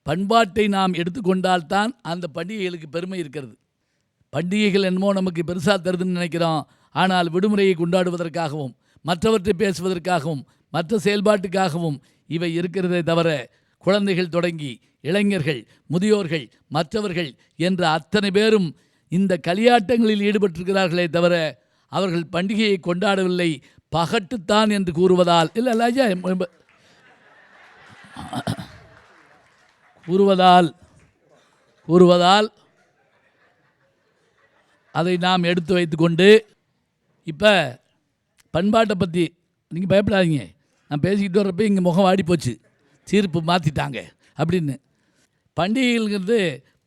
பண்பாட்டை நாம் எடுத்துக்கொண்டால்தான் அந்த பண்டிகைகளுக்கு பெருமை இருக்கிறது. பண்டிகைகள் என்னமோ நமக்கு பெருசாக தருதுன்னு நினைக்கிறோம். ஆனால் விடுமுறையை கொண்டாடுவதற்காகவும் மற்றவற்றை பேசுவதற்காகவும் மற்ற செயல்பாட்டுக்காகவும் இவை இருக்கிறதே தவிர, குழந்தைகள் தொடங்கி இளைஞர்கள், முதியோர்கள், மற்றவர்கள் என்ற அத்தனை பேரும் இந்த களியாட்டங்களில் ஈடுபட்டிருக்கிறார்களே தவிர அவர்கள் பண்டிகையை கொண்டாடவில்லை, பகட்டுத்தான் என்று கூறுவதால் கூறுவதால் அதை நாம் எடுத்து வைத்துக்கொண்டு, இப்போ பண்பாட்டை பற்றி நீங்கள் பயப்படாதீங்க. நான் பேசிக்கிட்டு வர்றப்போ இங்கே முகம் வாடி போச்சு, தீர்ப்பு மாற்றிட்டாங்க அப்படின்னு. பண்டிகைகள்ங்கிறது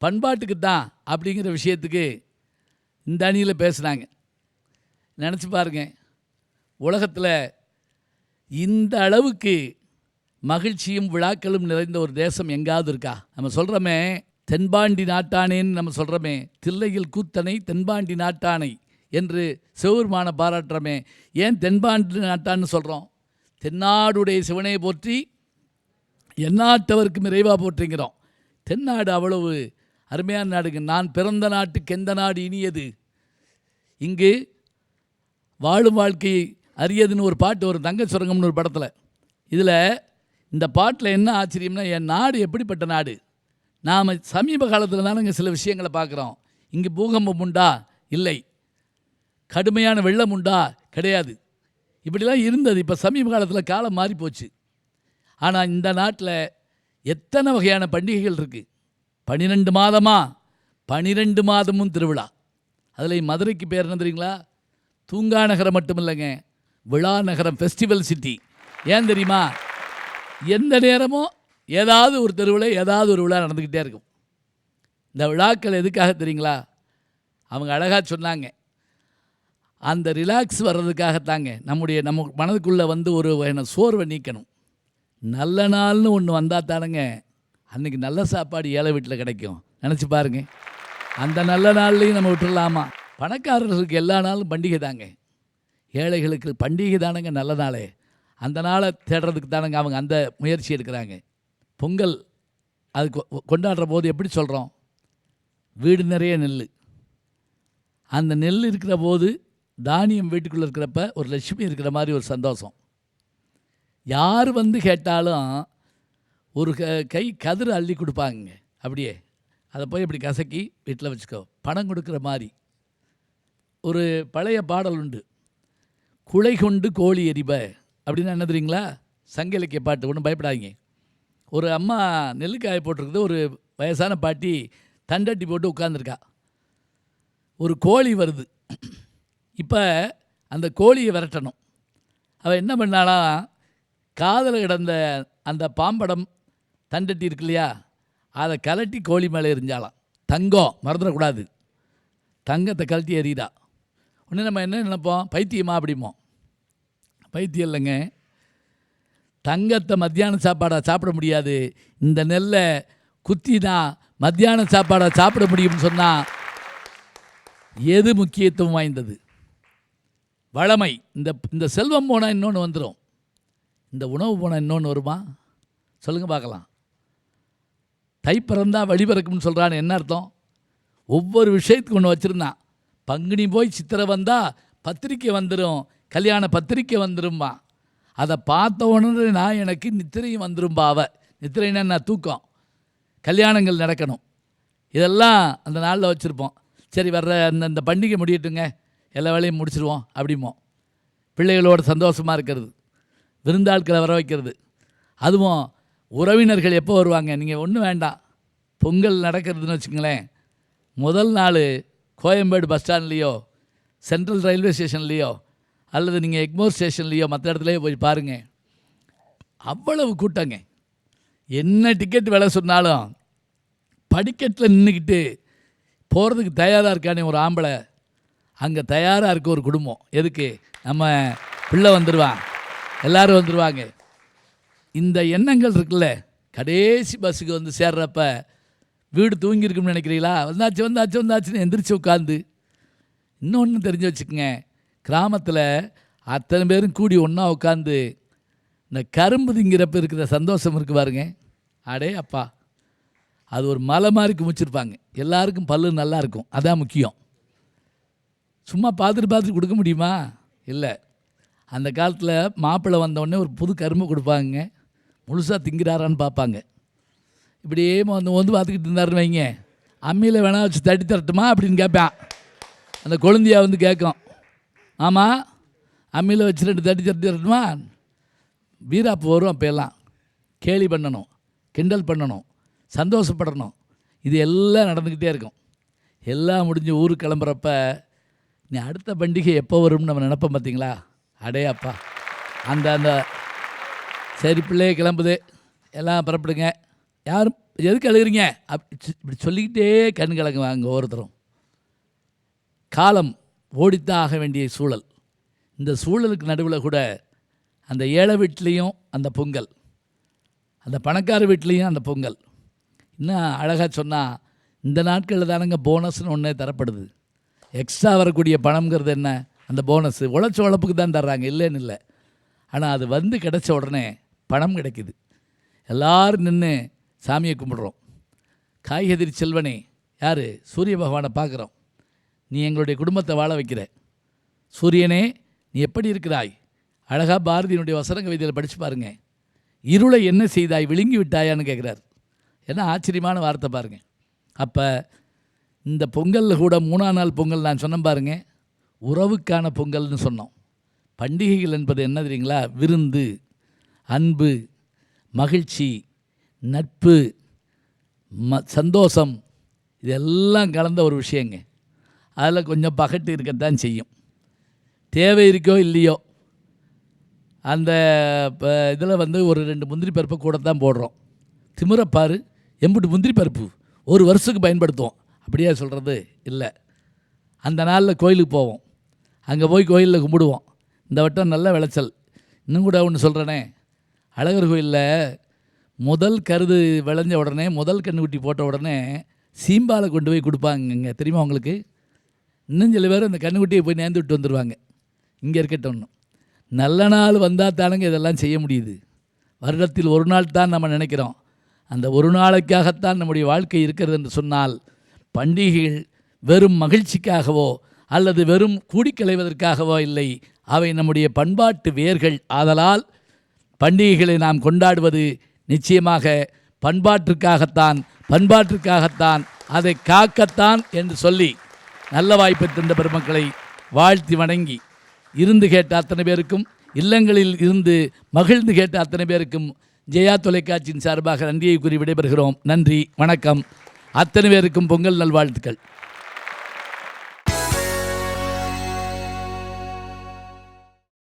பண்பாட்டுக்கு தான் அப்படிங்கிற விஷயத்துக்கு இந்த அணியில் பேசுனாங்க. நினச்சி பாருங்க, உலகத்தில் இந்த அளவுக்கு மகிழ்ச்சியும் விழாக்களும் நிறைந்த ஒரு தேசம் எங்காவது இருக்கா? நம்ம சொல்கிறோமே தென்பாண்டி நாட்டானேன்னு நம்ம சொல்கிறோமே, தில்லையில் கூத்தனை தென்பாண்டி நாட்டானை என்று சிவபெருமான பாராட்டுறோமே. ஏன் தென்பாண்டி நாட்டான்னு சொல்கிறோம்? தென்னாடுடைய சிவனை போற்றி எந்நாட்டவருக்கும் இறைவா போற்றிங்கிறோம். தென்னாடு அவ்வளவு அருமையான நாடுங்க. நான் பிறந்த நாட்டுக்கு எந்த நாடு இனியது, இங்கு வாழும் வாழ்க்கை அரியதுன்னு ஒரு பாட்டு வரும், தங்க சுரங்கம்னு ஒரு படத்தில். இதில் இந்த பாட்டில் என்ன ஆச்சரியம்னா, என் நாடு எப்படிப்பட்ட நாடு. நாம் சமீப காலத்தில் தானே இங்கே சில விஷயங்களை பார்க்குறோம். இங்கே பூகம்பம் உண்டா? இல்லை. கடுமையான வெள்ளம் உண்டா? கிடையாது. இப்படிலாம் இருந்தது. இப்போ சமீப காலத்தில் காலம் மாறி போச்சு. ஆனால் இந்த நாட்டில் எத்தனை வகையான பண்டிகைகள் இருக்குது. 12 மாதமாக 12 மாதமும் திருவிழா. அதில் மதுரைக்கு பேர் என்ன தெரியுங்களா? தூங்கா நகரம் மட்டும் இல்லைங்க, விழா நகரம், ஃபெஸ்டிவல் சிட்டி. ஏன் தெரியுமா? எந்த நேரமும் ஏதாவது ஒரு தெருவில் ஏதாவது ஒரு விழா நடந்துக்கிட்டே இருக்கும். இந்த விழாக்கள் எதுக்காக தெரியுங்களா? அவங்க அழகாக சொன்னாங்க, அந்த ரிலாக்ஸ் வர்றதுக்காகத்தாங்க. நம்ம மனதுக்குள்ளே வந்து ஒரு சோர்வை நீக்கணும். நல்ல நாள்னு ஒன்று வந்தால் தானுங்க அன்றைக்கி நல்ல சாப்பாடு ஏழை வீட்டில் கிடைக்கும். நினச்சி பாருங்க, அந்த நல்ல நாள்லையும் நம்ம விட்டுடலாமா? பணக்காரர்களுக்கு எல்லா நாளும் பண்டிகை தாங்க, ஏழைகளுக்கு பண்டிகை தானங்க நல்ல நாளே. அந்த நாளை தேடுறதுக்கு தானங்க அவங்க அந்த முயற்சி எடுக்கிறாங்க. பொங்கல் அது கொண்டாடுற போது எப்படி சொல்கிறோம்? வீடு நிறைய நெல். அந்த நெல் இருக்கிற போது, தானியம் வீட்டுக்குள்ளே இருக்கிறப்ப ஒரு லட்சுமி இருக்கிற மாதிரி ஒரு சந்தோஷம். யார் வந்து கேட்டாலும் ஒரு கை கதிர் அள்ளி கொடுப்பாங்க. அப்படியே அதை போய் இப்படி கசக்கி வீட்டில் வச்சுக்கோ, பணம் கொடுக்குற மாதிரி. ஒரு பழைய பாடல் உண்டு, குலை கொண்டு கோழி எரிப அப்படின்னு. என்ன தெரியுங்களா? சங்க இலக்கிய பாட்டு. ஒன்றும் பயப்படாதீங்க. ஒரு அம்மா நெல்லுக்காய போட்டிருக்குது, ஒரு வயசான பாட்டி தண்டட்டி போட்டு உட்காந்துருக்கா. ஒரு கோழி வருது. இப்போ அந்த கோழியை விரட்டணும். அவள் என்ன பண்ணாலாம், காதில் கிடந்த அந்த பாம்படம் தண்டட்டி இருக்கு இல்லையா, அதை கலட்டி கோழி மேலே எரிஞ்சாலாம். தங்கம் மறந்துடக்கூடாது, தங்கத்தை கழட்டி எறிதா. உடனே நம்ம என்ன நினைப்போம்? பைத்தியமா அப்படிமோ? பைத்தியம் இல்லைங்க. தங்கத்தை மத்தியான சாப்பாடாக சாப்பிட முடியாது, இந்த நெல்லை குத்தினா மத்தியான சாப்பாடாக சாப்பிட முடியும்னு சொன்னால் எது முக்கியத்துவம் வாய்ந்தது? வளமை. இந்த செல்வம் போனால் இன்னொன்று வந்துடும், இந்த உணவு போனால் இன்னொன்று வருமா? சொல்லுங்கள் பார்க்கலாம். தை பிறந்தா வழி பிறக்கும்னு சொல்கிறான்னு என்ன அர்த்தம்? ஒவ்வொரு விஷயத்துக்கு ஒன்று வச்சுருந்தான். பங்குனி போய் சித்திரை வந்தால் பத்திரிக்கை வந்துடும், கல்யாண பத்திரிக்கை வந்துடும்பா. அதை பார்த்த உடனே நான் எனக்கு நித்திரையும் வந்துடும்பா. நித்திரைன்னா நான் தூக்கம், கல்யாணங்கள் நடக்கணும், இதெல்லாம் அந்த நாளில் வச்சுருப்போம். சரி வர்ற அந்த பண்டிகை முடியட்டுங்க, எல்லா வேலையும் முடிச்சிருவோம் அப்படிமோ. பிள்ளைகளோட சந்தோஷமாக இருக்கிறது, விருந்தாட்களை வர வைக்கிறது. அதுவும் உறவினர்கள் எப்போ வருவாங்க? நீங்கள் ஒன்றும் வேண்டாம், பொங்கல் நடக்கிறதுன்னு வச்சுங்களேன், முதல் நாள் கோயம்பேடு பஸ் ஸ்டாண்ட்லேயோ சென்ட்ரல் ரயில்வே ஸ்டேஷன்லேயோ அல்லது நீங்கள் எக்மோர் ஸ்டேஷன்லேயோ மற்ற இடத்துலையோ போய் பாருங்கள், அவ்வளவு கூட்டங்க. என்ன டிக்கெட் விலை சொன்னாலும் படிக்கட்டில் நின்றுக்கிட்டு போகிறதுக்கு தயாராக இருக்கானே ஒரு ஆம்பளை, அங்கே தயாராக இருக்க ஒரு குடும்பம். எதுக்கு? நம்ம பிள்ளை வந்துடுவான், எல்லோரும் வந்துடுவாங்க. இந்த எண்ணங்கள் இருக்குல்ல, கடைசி பஸ்ஸுக்கு வந்து சேர்றப்ப வீடு தூங்கியிருக்குன்னு நினைக்கிறீங்களா? வந்தாச்சுன்னு எந்திரிச்சு உட்காந்து. இன்னொன்று தெரிஞ்சு வச்சுக்கோங்க, கிராமத்தில் அத்தனை பேரும் கூடி ஒன்றா உட்காந்து இந்த கரும்பு திங்கிறப்ப இருக்கிற சந்தோஷம் இருக்குது பாருங்க, அடே அப்பா, அது ஒரு மலை மாதிரி குமிச்சிருப்பாங்க. எல்லாருக்கும் பல்லு நல்லா இருக்கும், அதான் முக்கியம். சும்மா பார்த்துட்டு கொடுக்க முடியுமா? இல்லை. அந்த காலத்தில் மாப்பிள்ளை வந்தோடனே ஒரு புது கரும்பு கொடுப்பாங்க, முழுசாக திங்கிறாரான்னு பார்ப்பாங்க. இப்படியே வந்து பார்த்துக்கிட்டு இருந்தாருன்னு வைங்க, அம்மியில் வேணா வச்சு தட்டி தரட்டுமா அப்படின்னு கேட்பான். அந்த குழந்தையா வந்து கேட்கும், ஆமாம் அம்மியில் வச்சு 2 தட்டி தரட்டுமா? வீராப்பு வரும். அப்போ எல்லாம் கேலி பண்ணணும், கிண்டல் பண்ணணும், சந்தோஷப்படணும், இது எல்லாம் நடந்துக்கிட்டே இருக்கும். எல்லாம் முடிஞ்சு ஊருக்கு கிளம்புறப்ப நீ அடுத்த பண்டிகை எப்போ வரும்னு நம்ம நினைப்போம் பார்த்தீங்களா? அடே அப்பா, அந்த சரி பிள்ளையே கிளம்புது, எல்லாம் புறப்படுங்க, யாரும் எதுக்கு அழுகிறீங்க இப்படி சொல்லிக்கிட்டே கண் கலங்குவாங்க ஒவ்வொருத்தரும். காலம் ஓடித்தான் ஆக வேண்டிய சூழல். இந்த சூழலுக்கு நடுவில் கூட அந்த ஏழை வீட்லேயும் அந்த பொங்கல், அந்த பணக்கார வீட்லேயும் அந்த பொங்கல். இன்னும் அழகாக சொன்னால், இந்த நாட்களில் தானங்க போனஸ்னு ஒன்றே தரப்படுது. எக்ஸ்ட்ரா வரக்கூடிய பணம்ங்கிறது என்ன? அந்த போனஸ் உழைச்ச உழைப்புக்கு தான் தர்றாங்க, இல்லைன்னு இல்லை. ஆனால் அது வந்து கிடைச்ச உடனே பணம் கிடைக்குது. எல்லோரும் நின்று சாமியை கும்பிடுறோம். காய்கதிரி செல்வனே, யார்? சூரிய பகவானை பார்க்குறோம். நீ எங்களுடைய குடும்பத்தை வாழ வைக்கிற சூரியனே, நீ எப்படி இருக்கிறாய்? அழகாக பாரதியினுடைய வசன கவிதையில் படித்து பாருங்க. இருளை என்ன செய்தாய், விழுங்கி விட்டாயான்னு கேட்குறார். என்ன ஆச்சரியமான வார்த்தை பாருங்கள். அப்போ இந்த பொங்கலில் கூட 3ஆம் நாள் பொங்கல் நான் சொன்னேன் பாருங்க, உறவுக்கான பொங்கல்னு சொன்னோம். பண்டிகைகள் என்பது என்ன தெரியுங்களா? விருந்து, அன்பு, மகிழ்ச்சி, நட்பு, சந்தோஷம், இதெல்லாம் கலந்த ஒரு விஷயங்க. அதில் கொஞ்சம் பகட்டு இருக்கத்தான் செய்யும். தேவை இருக்கோ இல்லையோ, அந்த இதில் வந்து ஒரு 2 முந்திரி பருப்பை கூட தான் போடுறோம். திமிரப்பாரு, எம்புட்டு முந்திரி பருப்பு ஒரு வருஷத்துக்கு பயன்படுத்துவோம், அப்படியே சொல்கிறது இல்லை. அந்த நாளில் கோயிலுக்கு போவோம், அங்கே போய் கோயிலில் கும்பிடுவோம். இந்த வட்டம் நல்ல விளைச்சல். இன்னும் கூட ஒன்று சொல்கிறேனே, அழகர் கோயிலில் முதல் கருது விளைஞ்ச உடனே, முதல் கன்றுக்குட்டி போட்ட உடனே சீம்பாலை கொண்டு போய் கொடுப்பாங்கங்க, தெரியுமா உங்களுக்கு? இன்னும் சில பேர் அந்த கன்றுக்குட்டியை போய் நேர்ந்து விட்டு வந்துடுவாங்க. இங்கே இருக்கட்டும், நல்ல நாள் வந்தால் தானுங்க இதெல்லாம் செய்ய முடியுது. வருடத்தில் ஒரு நாள் தான் நம்ம நினைக்கிறோம். அந்த ஒரு நாளைக்காகத்தான் நம்முடைய வாழ்க்கை இருக்கிறது என்று சொன்னால், பண்டிகைகள் வெறும் மகிழ்ச்சிக்காகவோ அல்லது வெறும் கூடிக்கலைவதற்காகவோ இல்லை, அவை நம்முடைய பண்பாட்டு வேர்கள். ஆதலால் பண்டிகைகளை நாம் கொண்டாடுவது நிச்சயமாக பண்பாட்டிற்காகத்தான், அதை காக்கத்தான் என்று சொல்லி நல்ல வாய்ப்பை தந்த பெருமக்களை வாழ்த்தி வணங்கி, இருந்து கேட்ட அத்தனை பேருக்கும், இல்லங்களில் இருந்து மகிழ்ந்து கேட்ட அத்தனை பேருக்கும் ஜெயா தொலைக்காட்சியின் சார்பாக நன்றியை கூறி விடைபெறுகிறோம். நன்றி, வணக்கம். அத்தனை பேருக்கும் பொங்கல் நல்வாழ்த்துக்கள்.